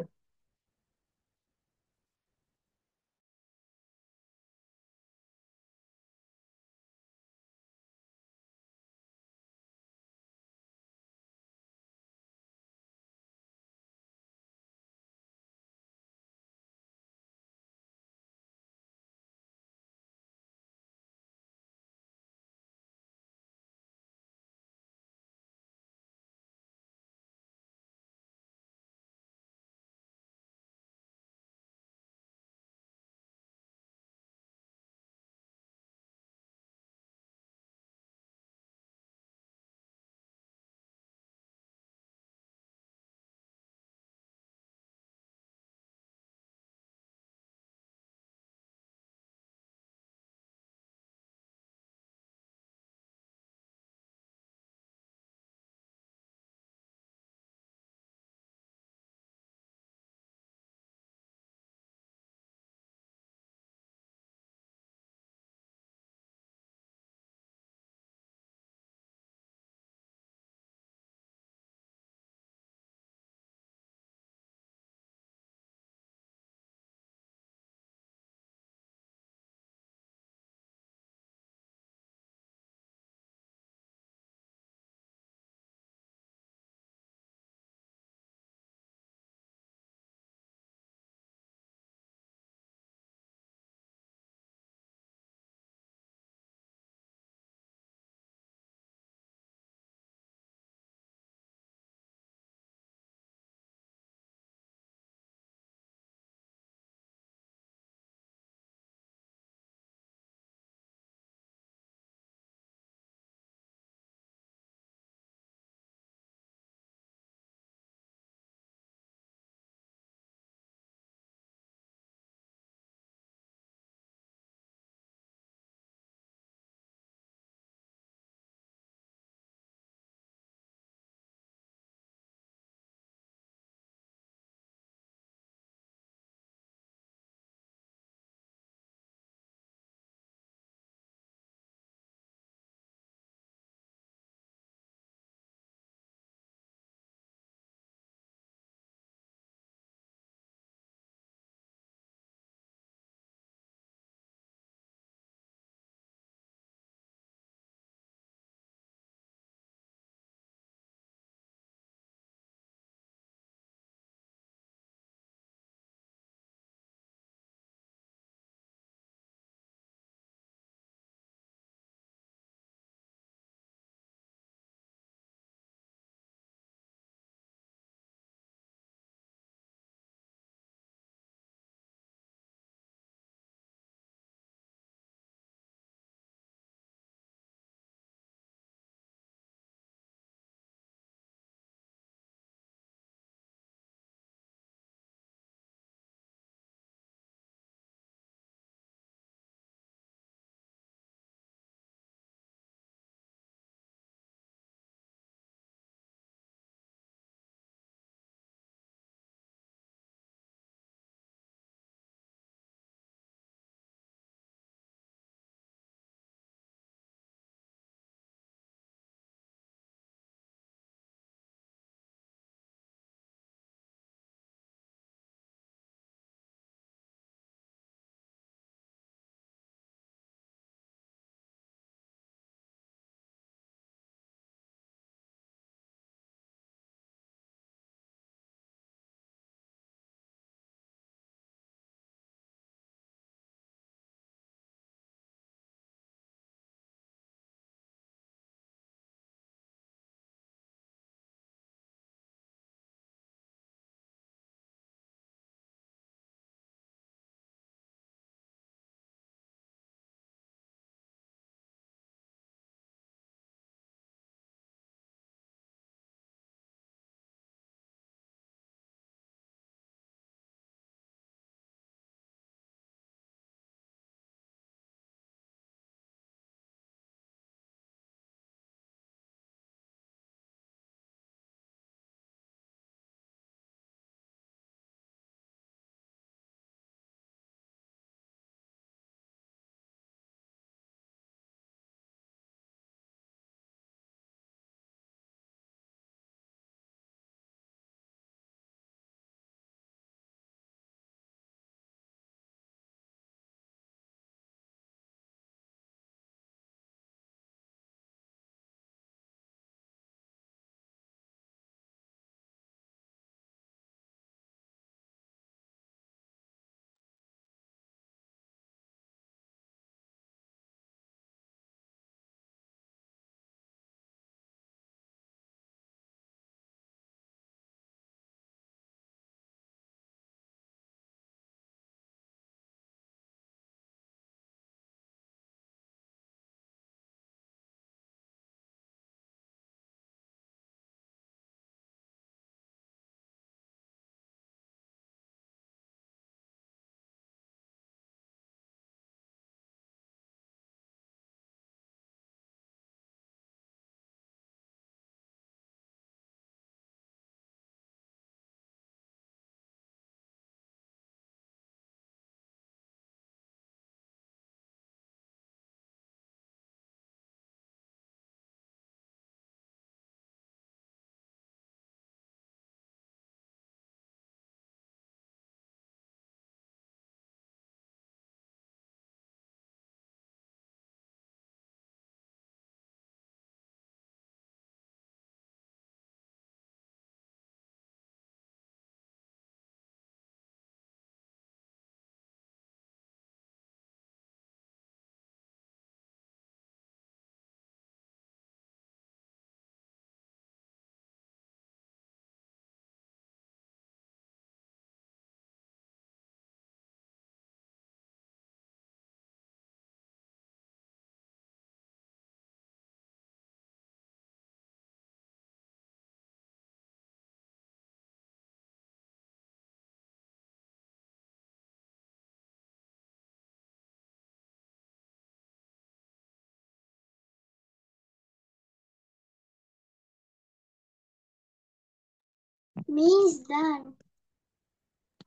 Miss done.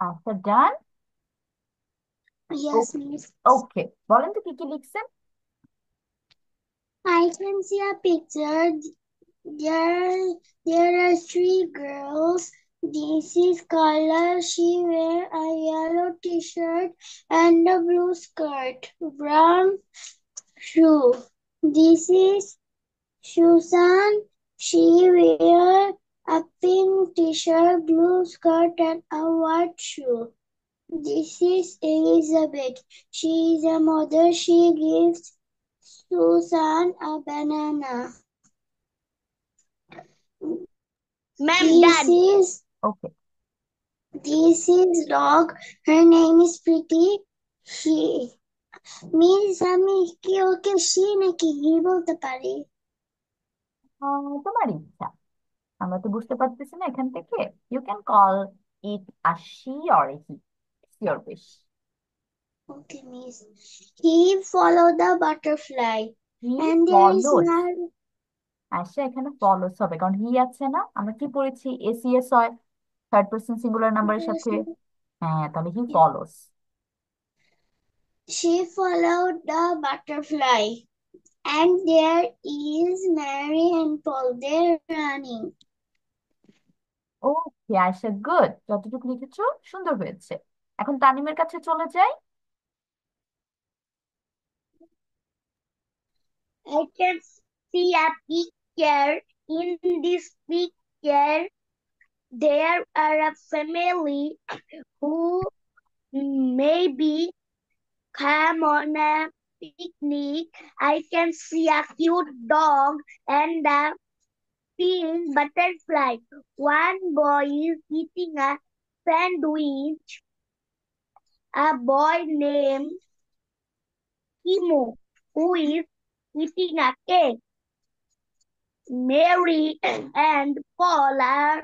আচ্ছা, ডান। Yes, miss. ওকে, বলেন তো কি কি লিখছেন। I can see a picture. There, there are three girls. This is color. She wear a yellow t-shirt and a blue skirt, brown shoe. This is Susan. She wear a pink t-shirt, blue skirt, and a white shoe. This is Elizabeth. She is a mother. She gives Susan a banana. Ma'am, this done. Is okay, this is dog. Her name is Pretty. He miss আমি কি ওকে সে নাকি হি বলতে পারি? তোমার ইচ্ছা, আমরা তো বুঝতে পারতেছি না এখান থেকে। You can call it a she or he, it's your wish. Okay miss. He follow the butterfly he and there is follows. not আসে, এখানে ফলোস হবে কারণ হি আছে না, আমরা কি পড়েছি, এসিএস হয় থার্ড পারসন সিঙ্গুলার নাম্বারের সাথে। হ্যাঁ, তাহলে হি follows. she followed the butterfly and there is Mary and Paul. They're running. Okay Ayesha, good, যতটুকু লিখেছো সুন্দর হয়েছে। এখন তানিমের কাছে চলে যাই। I can see a picture. In this picture, there are a family who maybe come on a picnic. I can see a cute dog and a pink butterfly. One boy is eating a sandwich. A boy named Timo who is eating a cake. Mary and Paul are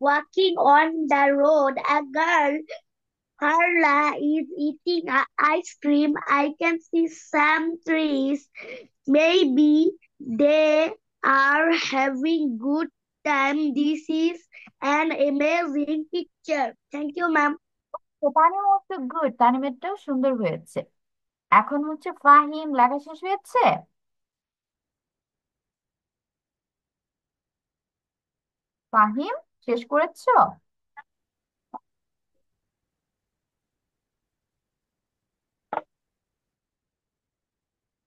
walking on the road. A girl, Carla, is eating ice cream. I can see some trees. Maybe they are having good time. This is an amazing picture. Thank you, ma'am. তো Tanim also good, তানিমেরটাও সুন্দর হয়েছে। এখন হচ্ছে ফাহিম, লেখা শেষ হয়েছে? ফাহিম, শেষ করেছো?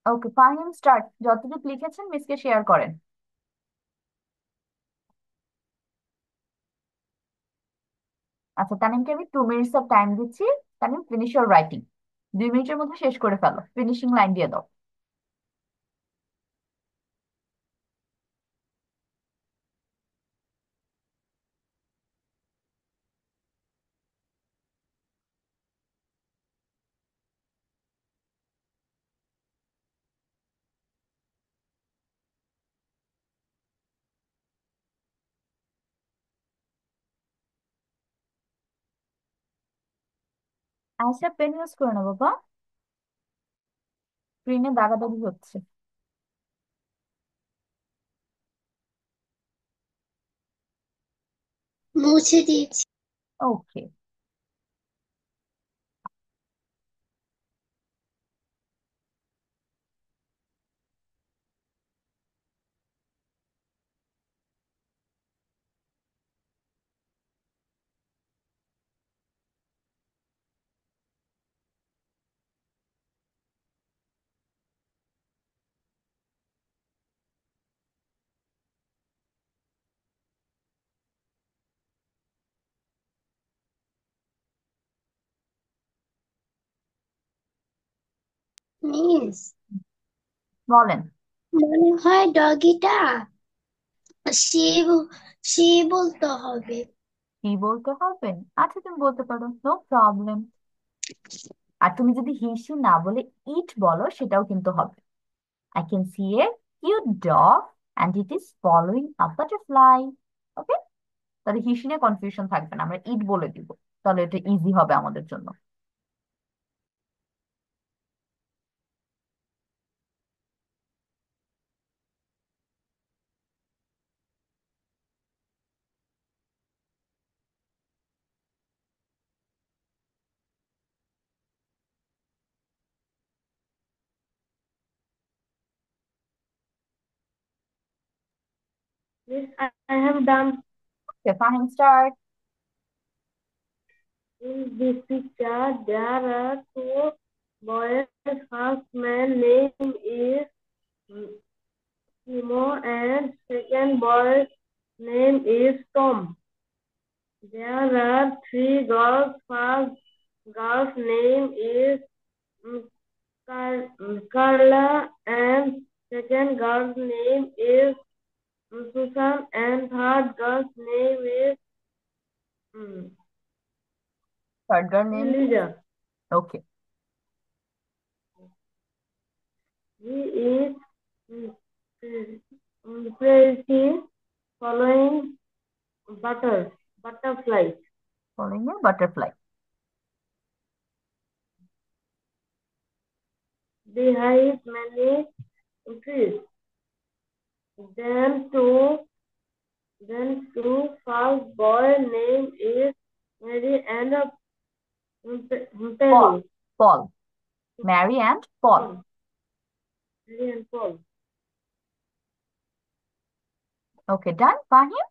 ওকে ফাহিম, স্টার্ট, যতটুকু লিখেছেন মিসকে শেয়ার করেন। আচ্ছা, তানিমকে আমি 2 মিনিটস অফ টাইম দিচ্ছি। Tanim, finish your writing. 2 মিনিটের মধ্যে শেষ করে ফেলো, ফিনিশিং লাইন দিয়ে দাও। আচ্ছা, পেন ইউজ করে না বাবা, স্ক্রিনে দাগাদাগি হচ্ছে। মুছে দিয়েছি। ওকে, মিস বলেন। মনে হয় ডগিটা সে সে বলতে হবে। কি বলতে হবে? আচ্ছা, তুমি বলতে পারো, নো প্রবলেম। আর তুমি যদি হিসি না বলে ইট বলো, সেটাও কিন্তু হবে। I can see a cute dog and it is following a butterfly. Okay, তাহলে হিসি নিয়ে কনফিউশন থাকবে না, আমরা ইট বলে দিব, তাহলে এটা ইজি হবে আমাদের জন্য। Yes, I have done. Okay, fine, start. In this picture, there are two boys. First man name is Timo and second boy's name is Tom. There are three girls. First girl's name is mm, Carla and second girl's name is Susan and third girl's name is mm, Third girl name is? Eliza. Okay. He is mm, pretty following butterfly. Following a butterfly. Behind many trees. Then two first boy name is Mary and Paul. Penny. Paul. Mary and Paul. Mary and Paul. ওকে, ডান। ফাহিম,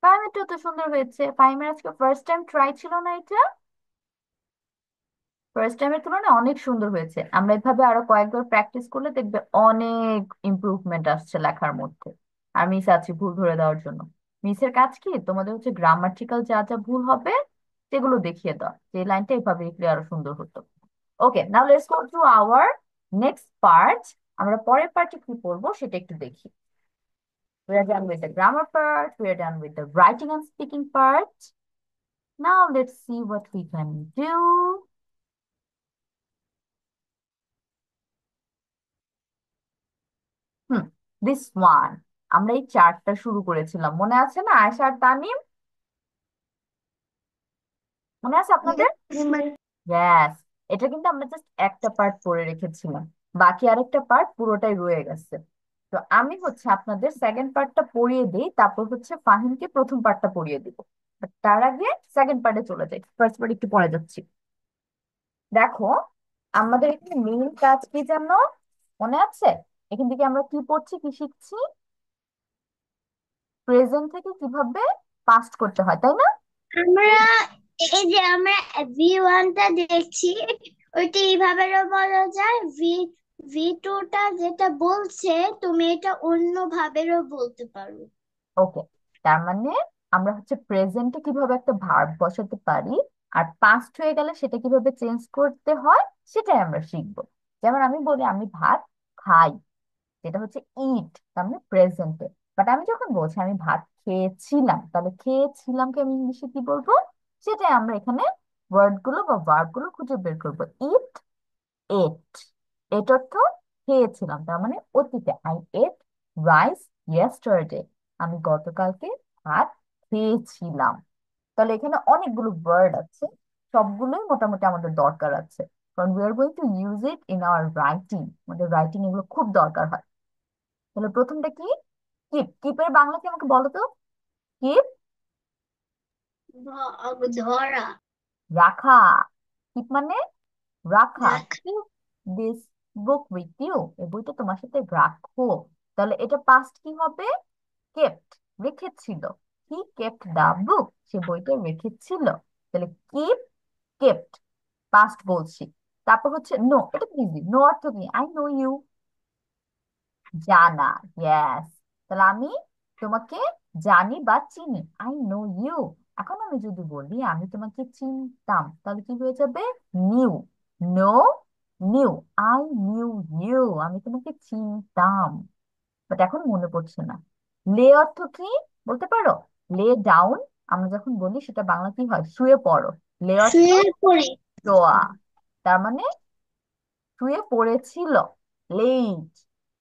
ফাহিমেরটা তো সুন্দর হয়েছে। ফাহিমের আজকে first time try ছিল না এটা? First টাইমের তুলনায় অনেক সুন্দর হয়েছে। আমরা এভাবে আরো কয়েকবার প্র্যাকটিস করলে দেখবে অনেক ইমপ্রুভমেন্ট আসছে লেখার মধ্যে। আর মিস আছি ভুল ধরে দেওয়ার জন্য। মিসের কাজ কি, তোমাদের হচ্ছে গ্রামাটিক্যাল যা যা ভুল হবে সেগুলো দেখিয়ে দাও, যে লাইনটা এভাবে লিখলে আরো সুন্দর হতো। Okay, now let's go to our next part. আমরা পরের পার্টে কি পড়বো সেটা একটু দেখি। We are done with the grammar part. We are done with the writing and speaking part. Now let's see what we can do. Hmm, this one. আমরা এই চার্টটা শুরু করেছিলাম, মনে আছে না আয়েশা আর তানিম? মনে আছে আপনাদের? Yes, ma'am. ব্যাস, এটা কিন্তু আমরা জাস্ট একটা পার্ট পড়ে রেখেছিলাম, বাকি আরেকটা পার্ট পুরোটাই রয়ে গেছে। তো আমি হচ্ছে আপনাদের সেকেন্ড পার্টটা পড়িয়ে দিই, তারপর হচ্ছে ফাহিমকে প্রথম পার্টটা পড়িয়ে দিব। But তার আগে সেকেন্ড পার্টে চলে যাই, ফার্স্ট পার্ট একটু পড়ে যাচ্ছি। দেখো, আমাদের এখানে মেইন কাজ কি জানো, মনে আছে? এখান থেকে আমরা কি পড়ছি, কি শিখছি? প্রেজেন্ট থেকে কিভাবে পাস্ট করতে হয়, তাই না? আমরা এই যে আমরা V1টা দেখছি ওইটা এইভাবেও বলা যায়। V2টা যেটা বলছে তুমি এটা অন্য ভাবেও বলতে পারো। ওকে, তার মানে আমরা হচ্ছে প্রেজেন্টে কিভাবে একটা ভার্ব বসাতে পারি, আর পাস্ট হয়ে গেলে সেটা কিভাবে চেঞ্জ করতে হয় সেটাই আমরা শিখবো। যেমন আমি বলি আমি ভাত খাই, যেটা হচ্ছে ইট, তার মানে প্রেজেন্টে। বাট আমি যখন বলছি আমি ভাত খেয়েছিলাম, তাহলে খেয়েছিলামকে আমি ইংলিশে কি বলবো, সেটাই আমরা এখানে ওয়ার্ড গুলো বা ভার্ব গুলো খুঁজে বের করবো। ইট, এট। এট অর্থ খেয়েছিলাম, তার মানে অতীতে। আই এট রাইস ইয়েস্টারডে, আমি গতকালকে ভাত খেয়েছিলাম। তাহলে এখানে অনেকগুলো ওয়ার্ড আছে, সবগুলোই মোটামুটি আমাদের দরকার আছে, কারণ we are going to use it in our writing. আমাদের রাইটিং এগুলো খুব দরকার হয়। তাহলে প্রথমটা কি? কিপ। কিপের বাংলা কি আমাকে বলো তো? কিপ, ধরা। রাখা। কিপ মানে রাখা। রাখা। দিস বুক উইথ ইউ, এই বইটা তোমার সাথে রাখো। তাহলে এটা পাস্ট কি হবে? কেপ্ট, রেখেছিল। হি কেপ্ট দা বুক, সে বইটা রেখেছিল। তাহলে কিপ, কেপ্ট, পাস্ট বলছি। তারপর হচ্ছে নো, এটা তো ইজি। নো অর্থ কি? আই নো ইউ, জানা। ইয়েস, তাহলে আমি তোমাকে জানি বা চিনি, আই নো ইউ। এখন আমি যদি বলি আমি তোমাকে চিনতাম, তাহলে কি হয়ে যাবে? New. No, new. I knew you, আমি তোমাকে চিনতাম। বাট এখন মনে পড়ছে না। লে অর্থ কি বলতে পারো? লে ডাউন, আমরা যখন বলি সেটা বাংলা কি হয়? শুয়ে পড়ো। লে অর্থ শুয়ে পড়ি। শোয়া, তার মানে শুয়ে পড়েছিল। লেট,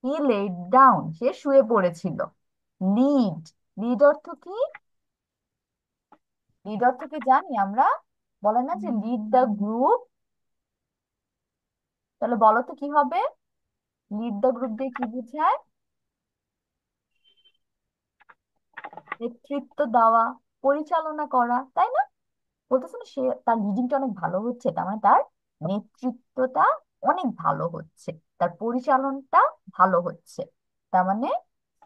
হি লেট ডাউন, সে শুয়ে পড়েছিল। লিড, লিড অর্থ কি? লিড অর্থ কি জানি আমরা? বলে না যে লিড দ্য গ্রুপ। তাহলে বলো তো কি হবে? লিড দ্য গ্রুপ দিয়ে কি বোঝায়? নেতৃত্ব দেওয়া, পরিচালনা করা, তাই না? বলতেছে না সে তার লিডিংটা অনেক ভালো হচ্ছে, তার মানে তার নেতৃত্বটা অনেক ভালো হচ্ছে, তার পরিচালনটা ভালো হচ্ছে। তার মানে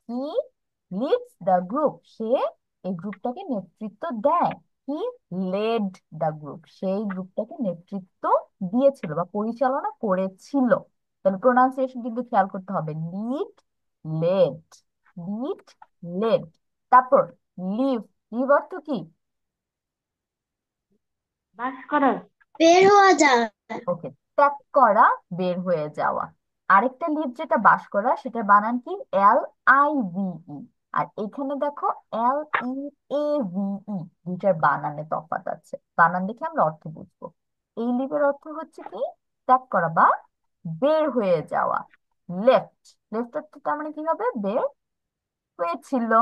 কি লিডস দ্য গ্রুপ, সে এই গ্রুপটাকে নেতৃত্ব দেয়। কি, লেড দ্য গ্রুপ, সেই গ্রুপটাকে নেতৃত্ব দিয়েছিল বা পরিচালনা করেছিল। তাহলে প্রোনাউন্সিয়েশন কিন্তু খেয়াল করতে হবে, লিড, লেড, লিড, লেড। তারপর লিভ, লিভ অর্থ কি? বাস করা। বের হওয়া যায়। ওকে, ত্যাগ করা, বের হয়ে যাওয়া। আরেকটা লিভ যেটা বাস করা, সেটা বানান কি, LIVE। আর এখানে দেখো LEAVE, দুইটার বানানে তফাৎ আছে, বানান দেখে আমরা অর্থ বুঝবো। এই লিভের অর্থ হচ্ছে কি, ত্যাগ করা বা বের হয়ে যাওয়া। লেফট, লেফট অর্থ তার মানে কি হবে, বের হয়েছিল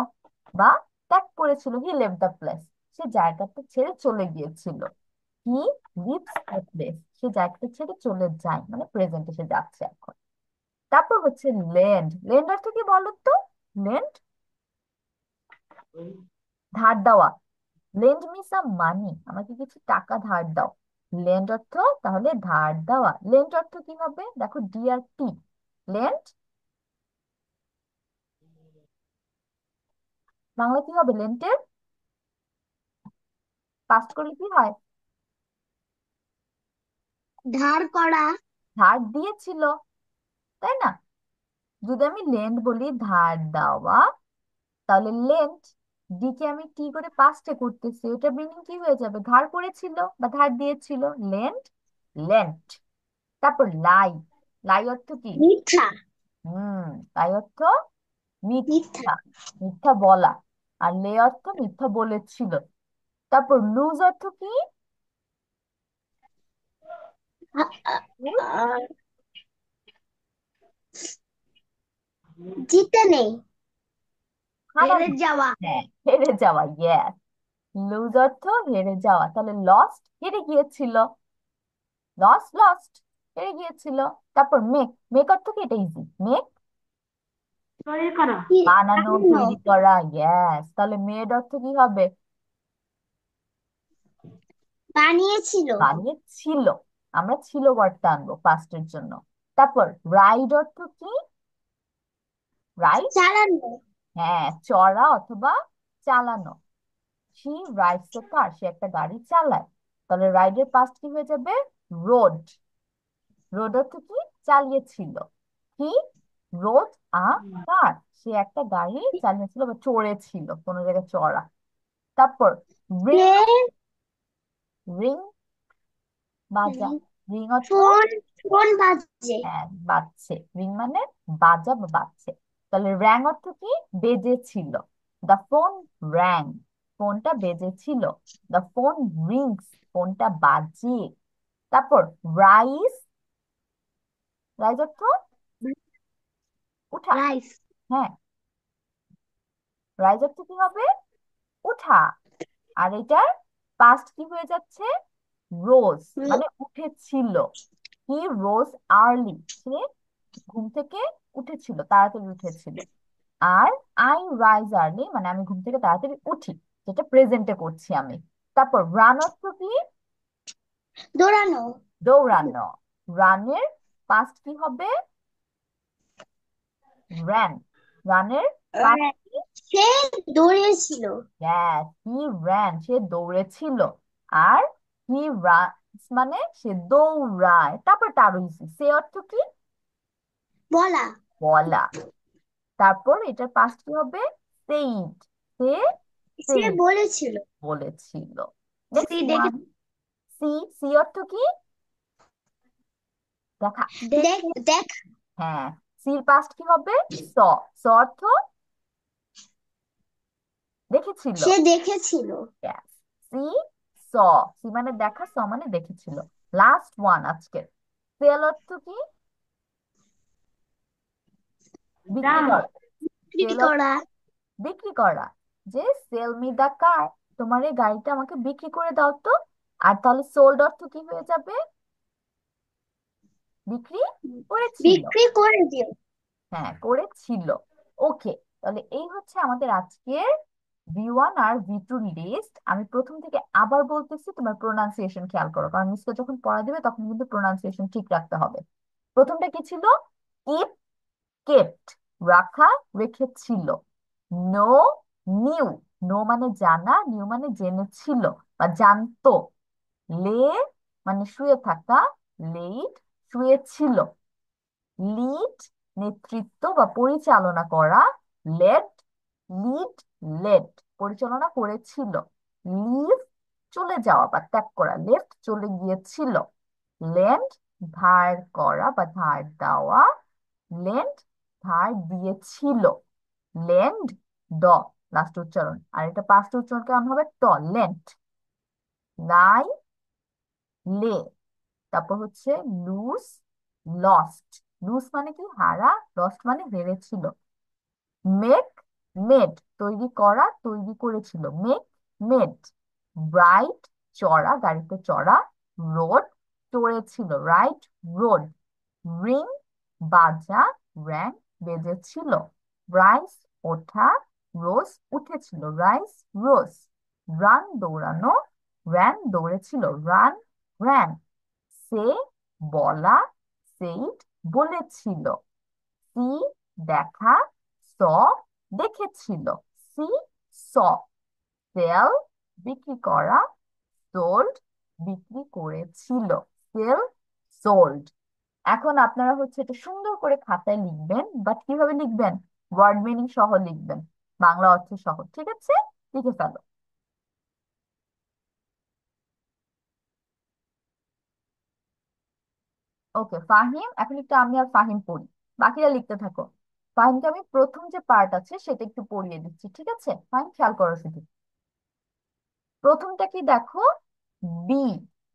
বা ত্যাগ করেছিল। হি লেফট দ্য প্লেস, সে জায়গাটা ছেড়ে চলে গিয়েছিল। হি লিভস দ্য প্লেস, সে জায়গাটা ছেড়ে চলে যায়, মানে প্রেজেন্টে সে যাচ্ছে এখন। তারপর হচ্ছে লেন্ড, লেন্ড অর্থ কি বলো তো? লেন্ড, ধার দেওয়া। লেন্ড মি সাম মানি, আমাকে কিছু টাকা ধার দাও। লেন্ড অর্থ তাহলে ধার দেওয়া। লেন্ড অর্থ কি হবে, দেখো DRT, লেন্ড, বাংলা কি হবে লেন্টের? পাস্ট করলে কি হয়? ধার করা। ধার দিয়েছিল, তাই না? যদি আমি লেন্ড বলি ধার দেওয়া, তাহলে লেন্ট, ডি কে আমি টি করে পাস্টে করতেছি, ওটা মিনিং কি হয়ে যাবে, ধার করেছিল বা ধার দিয়েছিল। Lent, lent. তারপর লাই, লাই অর্থ কি? মিথ্যা। হুম, লাই অর্থ মিথ্যা। মিথ্যা, মিথ্যা বলা। আর লে অর্থ মিথ্যা বলেছিল। তারপর লুজ অর্থ কি? আ- আ- লুজ, আর জিতে নেই। হেরে হারানো। যাওয়া। হ্যাঁ, হেরে যাওয়া, ইয়েস। লুজ অর্থ হেরে যাওয়া, তাহলে লস্ট, হেরে গিয়েছিল। লস, লস্ট, হেরে গিয়েছিল। তারপর মেক, মেক অর্থ কি, এটা ইজি, মেক, তৈরি করা। কি বানানো, বানানো। তৈরি করা, ইয়েস। তাহলে মেড অর্থ কি হবে? বানিয়েছিল। বানিয়েছিল, আমরা ছিল ওয়ার্ডটা আনবো পাস্টের জন্য। তারপর রাইড অর্থ কি? রাইড, চালানো। হ্যাঁ, চড়া অথবা চালানো। শি রাইডস এ কার, সে একটা গাড়ি চালায়। তাহলে রাইডের পাস্ট কি হয়ে যাবে, রোড। রোড অর্থ কি, চালিয়েছিল। হি রোড আ কার, সে একটা গাড়ি চালিয়েছিল বা চড়েছিল, কোনো জায়গায় চড়া। তারপর রিং, সে রিং, বাজা। রিং অর্থ, ফোন, ফোন বাজে। হ্যাঁ, বাজছে, রিং মানে বাজা বা বাজছে। তাহলে র্যাং অর্থ কি, বেজেছিল। দ্য ফোন র্যাং, ফোনটা বেজেছিল। দ্য ফোন রিংস, ফোনটা বাজে। তারপর রাইস, রাইস অর্থ উঠা। রাইস। হ্যাঁ, রাইস অর্থ কি হবে, উঠা। আর এটার পাস্ট কি হয়ে যাচ্ছে, রোজ, মানে উঠেছিল। হি রোজ আর্লি, সে ঘুম থেকে উঠেছিল, তাড়াতাড়ি উঠেছিল। আর আই রাইজ আর্লি, মানে আমি ঘুম থেকে তাড়াতাড়ি উঠি, যেটা প্রেজেন্টে করছি আমি। তারপর রান অর্থ কি, দৌড়ানো। দৌড়ানো। রানের পাস্ট কি হবে, র্যান। রানের পাস্ট কি, সে দৌড়িয়েছিল। He ran, say দৌড়েছিল। R he runs মানে সে দৌড়ায়। তারপর তার সে অর্থ কি, বলা। বলা। তারপর এটার পাস্ট কি হবে, সেইড, সে সে সেইড, বলেছিল। বলেছিল। সে নেক্সট দেখে। ওয়ান, সি, সি অর্থ কি, দেখা। দেখ, দেখ। হ্যাঁ, সির পাস্ট কি হবে, স, স অর্থ দেখেছিল। সে দেখেছিল। Yes. সি, স, সি মানে দেখা, স মানে দেখেছিল। লাস্ট ওয়ান আজকে, সেল অর্থ কি, বিক্রি দাম। করা। বিক্রি সেল অর্থ করা। বিক্রি করা, যে সেল মি দা কার, তোমার এই গাড়িটা আমাকে বিক্রি করে দাও তো। আর তাহলে সোল্ড অর্থ কি হয়ে যাবে, বিক্রি করেছিল। বিক্রি করে দিও। হ্যাঁ, করেছিল। ওকে, তাহলে এই হচ্ছে আমাদের আজকের V1 আর V2 লিস্ট। আমি প্রথম থেকে আবার বলতেছি, তোমার প্রোনাউন্সিয়েশন খেয়াল করো, কারণ মিসকে যখন পড়া দিবে তখন কিন্তু প্রোনাউন্সিয়েশন ঠিক রাখতে হবে। প্রথমটা কি ছিল, ইট, কেপ্ট, রাখা, রেখেছিল। নো নিউ, নো মানে জানা, নিউ মানে জেনেছিল বা জানতো। লে মানে শুয়ে থাকা, লেইড শুয়েছিল। লিড নেতৃত্ব বা পরিচালনা করা, লেড লিড লেড পরিচালনা করেছিল। লিভ চলে যাওয়া বা ত্যাগ করা, লেফট চলে গিয়েছিল। লেন্ড ধার করা বা ধার দেওয়া, লেন্ড ধার দিয়েছিল। লেন্ড ড লাস্ট উচ্চারণ, আর এটা পাঁচটা উচ্চারণ কেমন হবে? ট, লেন্ট। লাই লে, তারপর হচ্ছে লুজ লস্ট। লুজ মানে কি? হারা। লস্ট মানে হেরেছিল। মেক মেড তৈরি করা, তৈরি করেছিল। Make made. রাইড চড়া, গাড়িতে চড়া। রোড চড়েছিল, রাইড রোড। রিং বাজা, র্যাং বেজেছিল। রাইস ওঠা, রোজ উঠেছিল, রাইস রোজ। রান দৌড়ানো, র্যান দৌড়েছিল, রান র্যান। সে বলা, সেইড বলেছিল। সি দেখা, স দেখেছিল, সি স। সেল বিক্রি করা, সোল্ড বিক্রি করেছিল, সেল সোল্ড। এখন আপনারা হচ্ছে এটা সুন্দর করে খাতায় লিখবেন, বাট কিভাবে লিখবেন? ওয়ার্ড মিনিং সহ লিখবেন, বাংলা অর্থ সহ। ঠিক আছে, লিখে ফেলো। ওকে ফাহিম, এখন একটু আমি আর ফাহিম পড়ি, বাকিরা লিখতে থাকো। ফাহিমকে আমি প্রথম যে পার্ট আছে সেটা একটু পড়িয়ে দিচ্ছি, ঠিক আছে? ফাহিম খেয়াল করো শুধু। প্রথমটা কি দেখো? বি।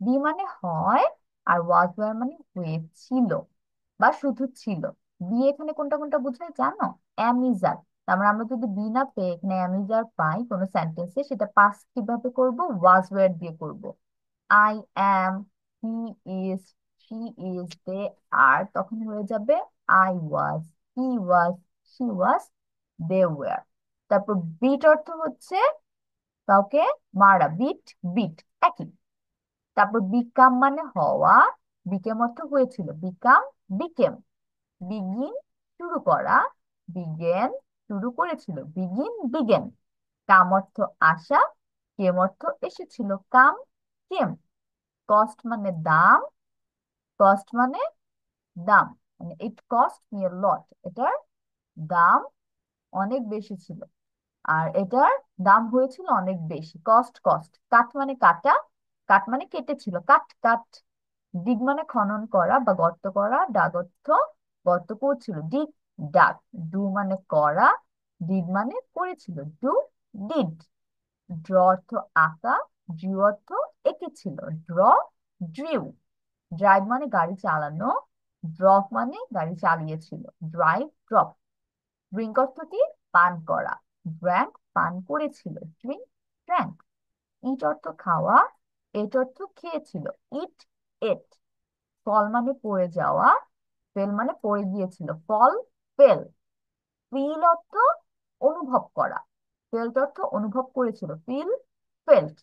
বি মানে হয়, আর ওয়াজ ওয়্যার মানে হয়েছিল বা শুধু ছিল। বি এখানে কোনটা কোনটা বোঝায় জানো? অ্যামিজার। তার মানে আমরা যদি বি না পেয়ে এখানে অ্যামিজার পাই কোনো সেন্টেন্সে, সেটা পাস্ট কিভাবে করব? ওয়াজ ওয়্যার দিয়ে করব। I am, he is, she is, they are, তখন হয়ে যাবে I was, he was, she was, they were. তারপর বিট অর্থ হচ্ছে কাউকে মারা, বিট বিট একই। তারপর বিকাম মানে হওয়া, বিকেম অর্থ হয়েছিল, বিকাম বিকেম। বিগিন শুরু করা, বিগেন শুরু করেছিল, বিগিন বিগেন। কাম অর্থ আসা, কেম অর্থ এসেছিল, কাম কেম। কস্ট মানে দাম, কস্ট মানে দাম, মানে ইট কস্ট মি এ লট, এটার দাম অনেক বেশি ছিল, আর এটার দাম হয়েছিল অনেক বেশি। Cost cost. কাট মানে কাটা, কাট মানে কেটেছিল, কাট কাট। ডিগ মানে খনন করা বা গর্ত করা, ডাগ অর্থ গর্ত করছিল, ডিগ ডাগ। ডু মানে করা, ডিড মানে করেছিল, ডু ডিড। ড্র অর্থ আঁকা, ড্রিউ অর্থ এঁকেছিল, ড্র ড্রিউ। ড্রাইভ মানে গাড়ি চালানো, ড্রপ মানে গাড়ি চালিয়েছিল, ড্রাইভ ড্রপ। ড্রিঙ্ক অর্থ কি? পান করা, ড্র্যাঙ্ক পান করেছিল, ড্রিঙ্ক ড্র্যাঙ্ক। ইট অর্থ খাওয়া, এট অর্থ খেয়েছিল, ইট এট। ফল মানে পড়ে যাওয়া, ফেল মানে পড়ে গিয়েছিল, ফল ফেল। ফিল অর্থ অনুভব করা, ফেল্ট অর্থ অনুভব করেছিল, ফিল ফেল্ট।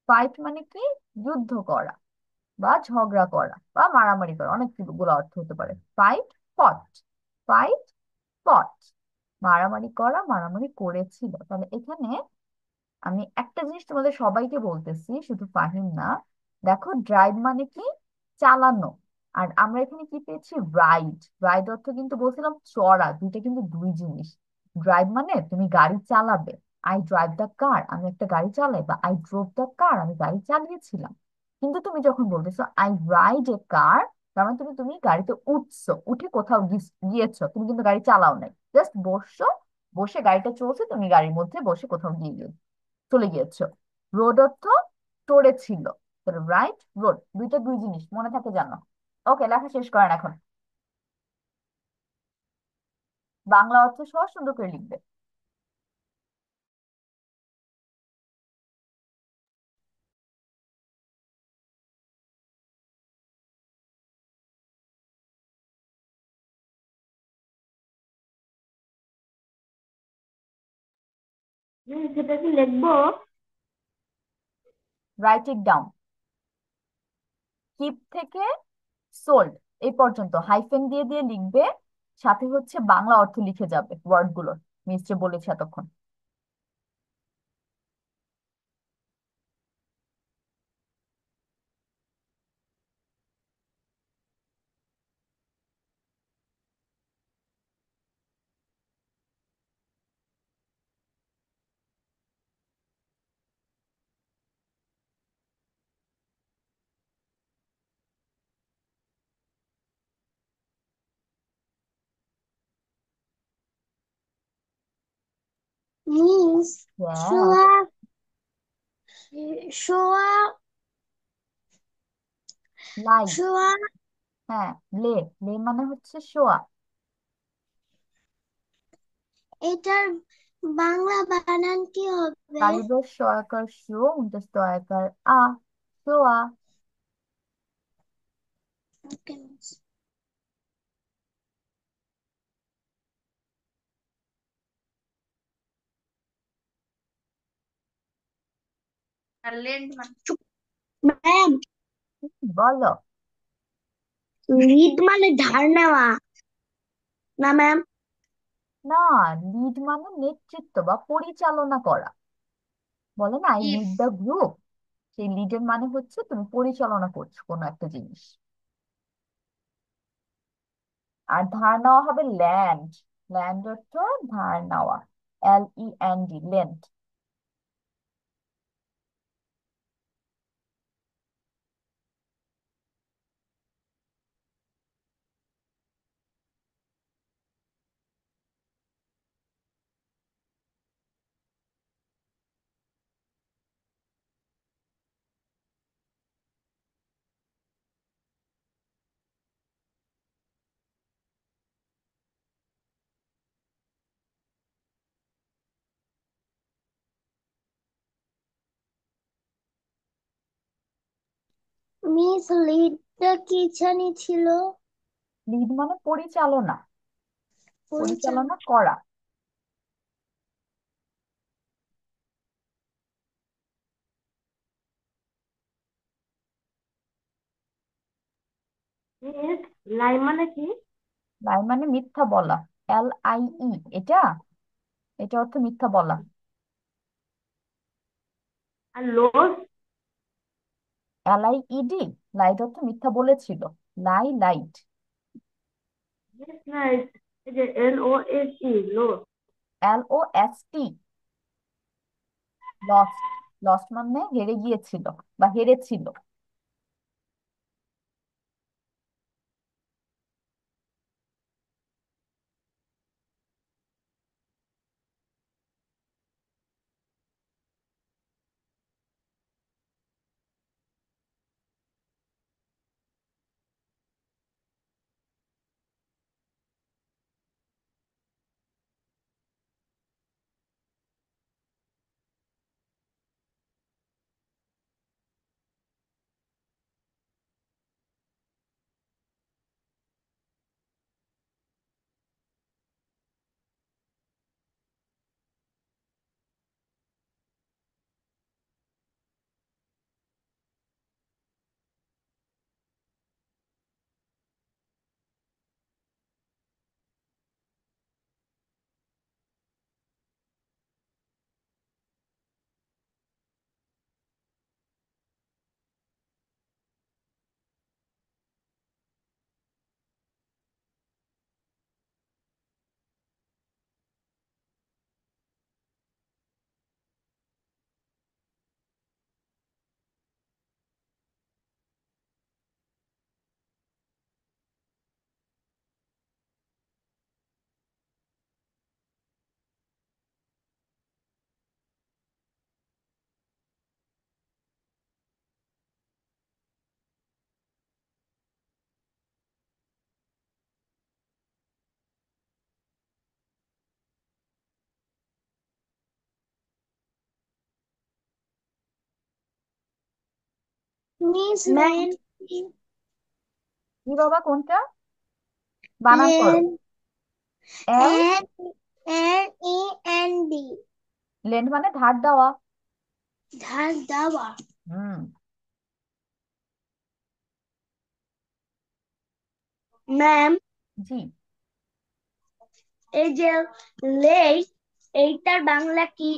ফাইট মানে কি? যুদ্ধ করা বা ঝগড়া করা বা মারামারি করা, অনেকগুলো অর্থ হতে পারে। ফাইট ফট, ফাইট ফট। মারামারি করা, মারামারি করেছিল। তাহলে এখানে আমি একটা জিনিস তোমাদের সবাইকে বলতেছি, শুধু ফাহিম না। দেখো ড্রাইভ মানে কি? চালানো। আর আমরা এখানে কি পেয়েছি? রাইড। রাইড অর্থ কিন্তু বলছিলাম চড়া, দুইটা কিন্তু দুই জিনিস। ড্রাইভ মানে তুমি গাড়ি চালাবে, আই ড্রাইভ দ্য কার, আমি একটা গাড়ি চালাই, বা আই ড্রোভ দ্য কার, আমি গাড়ি চালিয়েছিলাম। কিন্তু তুমি যখন বলতেছো আই রাইড এ কার, তার মানে তুমি তুমি গাড়িতে উঠছো, উঠে কোথাও গিয়েছো, তুমি কিন্তু গাড়ি চালাও নাই, জাস্ট বসছো, বসে গাড়িটা চলছে, তুমি গাড়ির মধ্যে বসে কোথাও চলে গিয়েছো। রোড অর্থ চড়ে ছিল, রাইট রোড, দুইটা দুই জিনিস, মনে থাকে জানো? ওকে, লেখা শেষ করেন এখন। বাংলা অর্থ সহ সুন্দর করে লিখবে। সেটা কি লিখবো? Right it down. কিপ থেকে সোল্ড এই পর্যন্ত হাইফেন দিয়ে দিয়ে লিখবে, সাথে হচ্ছে বাংলা অর্থ লিখে যাবে ওয়ার্ড গুলোর। মিস যে বলেছে এতক্ষণ। Means Yes. show show লাই। show হ্যাঁ, লে। লে মানে হচ্ছে শোয়া। এটার বাংলা বানান কি হবে? কালিদের শয়াকার শো und das Steuerkar আ, শোয়া। Okay, miss. চুপ। ম্যাম, বলো। লিড মানে ধার নেওয়া না ম্যাম? না, লিড মানে নেতৃত্ব বা পরিচালনা করা। বলে না, আই লিড দ্য গ্রুপ। সেই লিডের মানে হচ্ছে তুমি পরিচালনা করছো কোনো একটা জিনিস। আর ধার নেওয়া হবে ল্যান্ড। ল্যান্ড অর্থ ধার নেওয়া। LEND, land. মিস লিডটা কি জানি ছিল? লিড মানে পরিচালনা, পরিচালনা। পরিচালনা করা। মিস লাই মানে কি? লাই মানে মিথ্যা বলা। LIE, এটা এটা অর্থ মিথ্যা বলা। আর লোস? LIED, লাইট অর্থ মিথ্যা বলেছিল। লাই, লাইট। মিস না, এই যে LOSE, lose. LOST, lost. Lost মানে হেরে গিয়েছিল বা হেরেছিল। Miss ma'am, lane. কি বাবা, কোনটা? বানান করো। Lend L. N NEND। Lend মানে ধার দেওয়া। ধার দেওয়া। হুম। ম্যাম, জি। এই যে লেট এইটার বাংলা কি?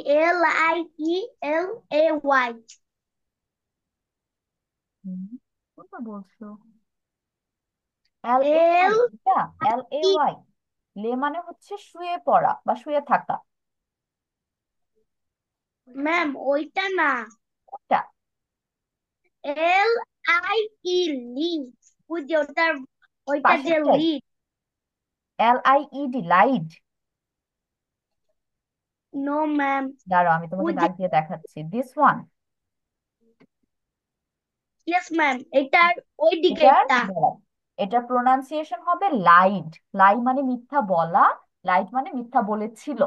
LIELAY। হুম, কোনটা বলছো? LAY? এল এটা ই LAY? লে মানে হচ্ছে শুয়ে পড়া বা শুয়ে থাকা। ম্যাম ওইটা না। ওটা LIE লি। ওই যে ওটার, ওইটা যে পাশেরটাই। Lead. LIED, lied. No ma'am. দাঁড়াও আমি তোমাকে ওই যে, দাগ দিয়ে দেখাচ্ছি, দিস ওয়ান। ইয়েস ম্যাম, এটার ওই এটার দিকেরটা। দাঁড়াও, এটার প্রোনাউন্সিয়েশন হবে লাইড। লাই মানে মিথ্যা বলা, লাইড মানে মিথ্যা বলেছিল।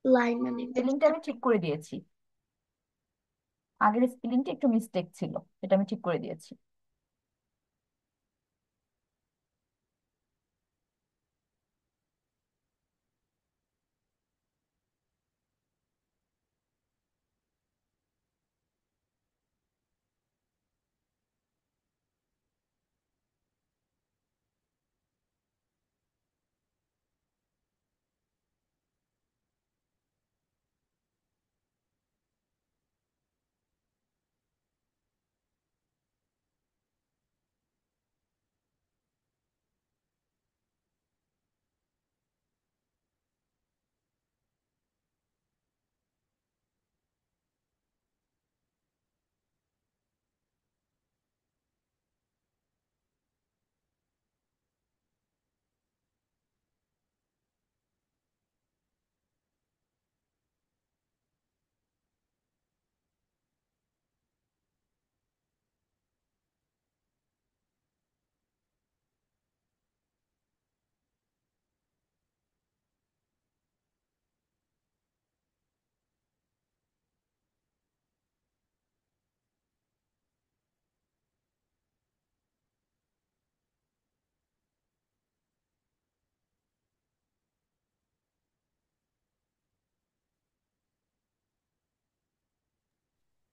লাইন মানে স্পেলিংটা আমি ঠিক করে দিয়েছি, আগের স্পেলিংটা একটু মিস্টেক ছিল, সেটা আমি ঠিক করে দিয়েছি।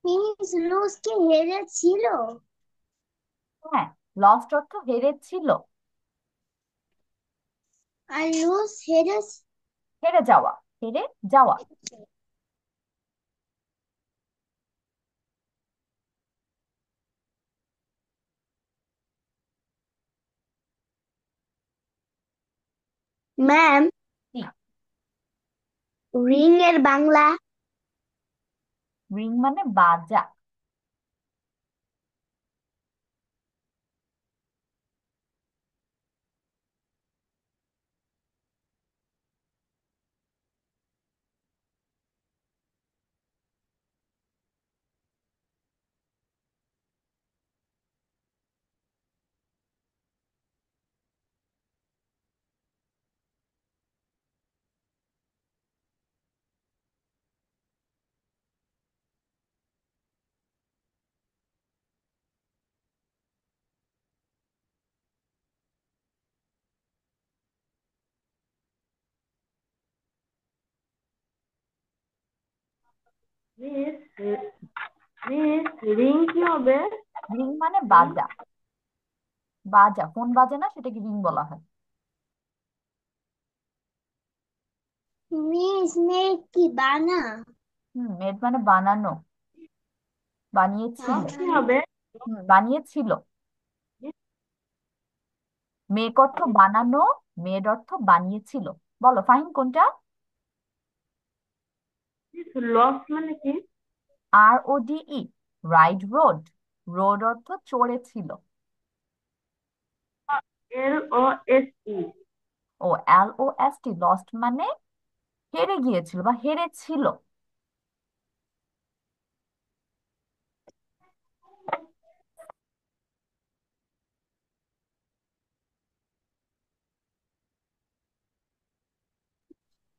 মিস লুস কি হেরেছিল? হ্যাঁ, লস্ট অর্থ হেরেছিল। আর লুস হেরে? হেরে যাওয়া, হেরে যাওয়া। ম্যাম, কি? রিং এর বাংলা? রিং মানে বাজা। মিস মিস রিং কি হবে? রিং মানে রিং বাজা। বাজা, ফোন বাজে না, সেটাকে রিং বলা হয়। মিস মেয়ে কি বানা? মেড মানে বানানো, বানিয়েছিল। কি হবে? বানিয়েছিল। মেক অর্থ বানানো, মেড অর্থ বানিয়েছিল। বলো ফাহিম কোনটা? মিস লস মানে কি? RODE, ride road. রোড অর্থ চড়েছিল। LOSE। ও, LOST, লস্ট মানে হেরে গিয়েছিল বা হেরেছিল।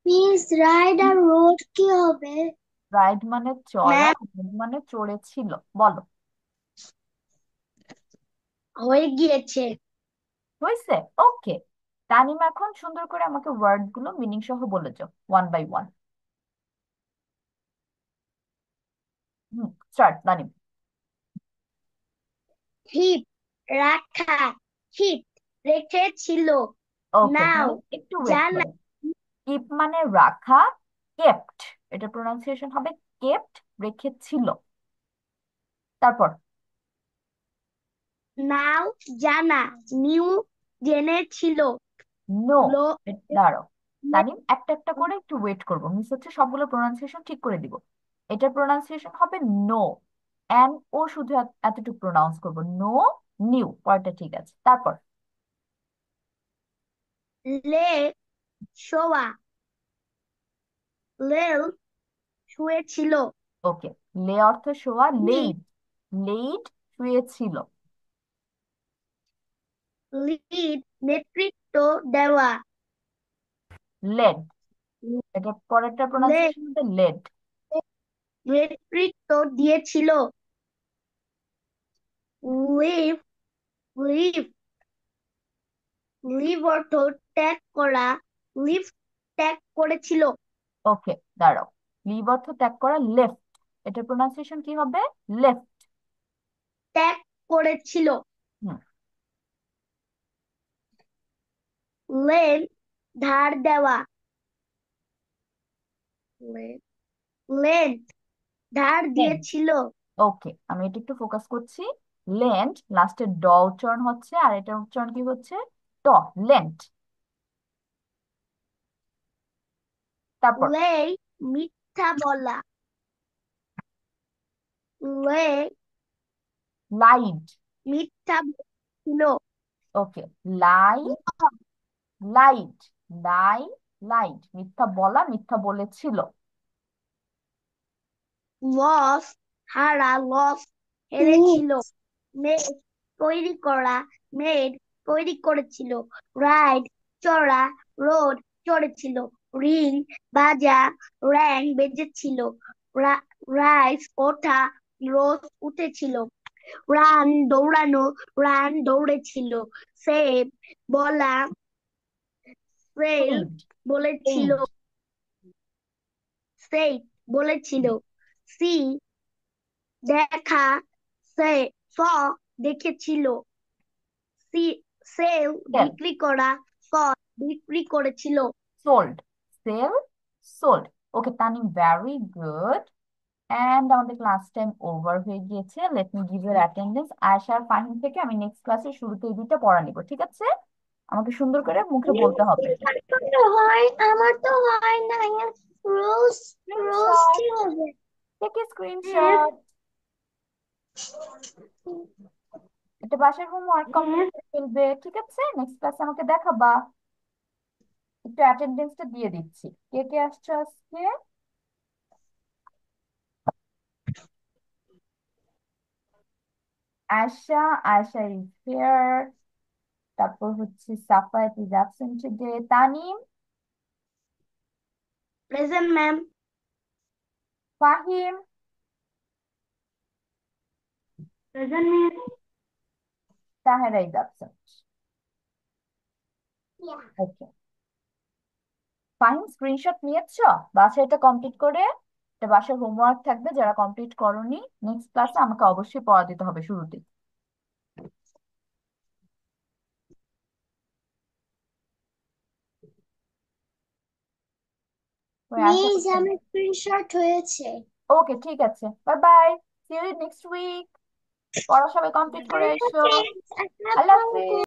মিস রাইড আর রোড কি হবে? রাইড মানে চড়া, ম্যাম, রোড মানে চড়েছিল। বলো। হয়ে গিয়েছে। হয়েছে? ওকে। তানিমা এখন সুন্দর করে আমাকে ওয়ার্ড গুলো মিনিং সহ বলে যাও, one by one. Start Tanim. Hip, রাখা। হিপ, রেখেছিল। ওকে, নাও, তানিম একটু ওয়েট জানা। করো। কিপ মানে রাখা, কেপ্ট এটা প্রোনাউন্সিয়েশন হবে কেপ্ট, রেখেছিল। তারপর নাও জানা, নিউ জেনেছিল। নো, লো দাঁড়াও তানিম, একটা একটা করে একটু ওয়েট করবো, মিস হচ্ছে সবগুলো প্রোনাউন্সিয়েশন ঠিক করে দিব। এটার প্রোনাউন্সিয়েশন হবে নো, এন ও শুধু এতটুকু প্রোনাউন্স করবো, নো নিউ, পরেরটা ঠিক আছে। তারপর লে শোয়া, লেল শুয়েছিল। ওকে, লে অর্থ শোয়া, লিড লেইড, লেইড শুয়েছিল। লিড নেতৃত্ব দেওয়া। লেড, এটা পরেরটা লে প্রোনাউন্সিয়েশন হবে লেড। নেতৃত্ব দিয়েছিল। লিভ লিভ লিভ অর্থ ত্যাগ করা, লিভ ত্যাগ করেছিল। ওকে, দাঁড়াও, লিভ অর্থ ত্যাগ করা, লেফট, এটা প্রোনাউন্সিয়েশন কি হবে? লেফট। ত্যাগ করেছিল। হুম, লেন ধার দেওয়া। লেন লেন ধার দিয়েছিল। ওকে, আমি এটা একটু ফোকাস করছি। লেন্ট, লাস্টের ড উচ্চারণ হচ্ছে, আর এটার উচ্চারণ কি হচ্ছে? ট, লেন্ট। তারপর লে মিথ্যা বলা। লে লাইড, মিথ্যা ছিল। ওকে, লাই, লাইড, লাই, লাইড, মিথ্যা বলা, মিথ্যা বলেছিল। লস হারা, লস হেরেছিল। মেড তৈরি করা, মেড তৈরি করেছিল। রাইড চড়া, রোড চড়েছিল। রিং বাজা, র্যাং বেজেছিল। রাইস ওঠা, রোজ উঠেছিল। রান দৌড়ানো, রান দৌড়েছিল। সেভ বলা, সেল এইড, বলেছিল। এইড, সেই বলেছিল। সি দেখা, সে স দেখেছিল। সি সেল সেল, বিক্রি করা, স বিক্রি করেছিল। Sold, sell, sold. Okay Tanim, very good. And আমাদের ক্লাস টাইম ওভার হয়ে গিয়েছে, let me give your attendance. Ayesha আর ফাহিম থেকে আমি নেক্সট ক্লাসের শুরুতে এই দুইটা পড়া নিব, ঠিক আছে? আমাকে সুন্দর করে মুখে বলতে হবে। হয়, আমার তো হয় না। রোজ রোজ স্ক্রিনশট, কি হবে? Take a screenshot. এটা বাসার হোমওয়ার্ক কমপ্লিট মিস করে ফেলবে, ঠিক আছে? নেক্সট ক্লাসে আমাকে দেখাবা। একটু অ্যাটেন্ডেন্সটা দিয়ে দিচ্ছি, কে কে আসছো আজকে? Ayesha, Ayesha is here. তারপর হচ্ছে Safayat is absent today. Tanim, present ma'am. Fahim, present miss Tahera is absent. Okay, fine, screenshot নিয়েছো? বাসায় এটা কমপ্লিট করে, এটা বাসার হোমওয়ার্ক থাকবে, যারা কমপ্লিট করোনি নেক্সট ক্লাসে আমাকে অবশ্যই পড়া দিতে হবে শুরুতে। ওই আশা মিস করছি। আমার স্ক্রিনশট হয়েছে। ওকে, ঠিক আছে, bye bye, see you next week. পড়া সবাই কমপ্লিট করে এসো। আল্লাহ হাফেজ। আল্লাহ হাফেজ।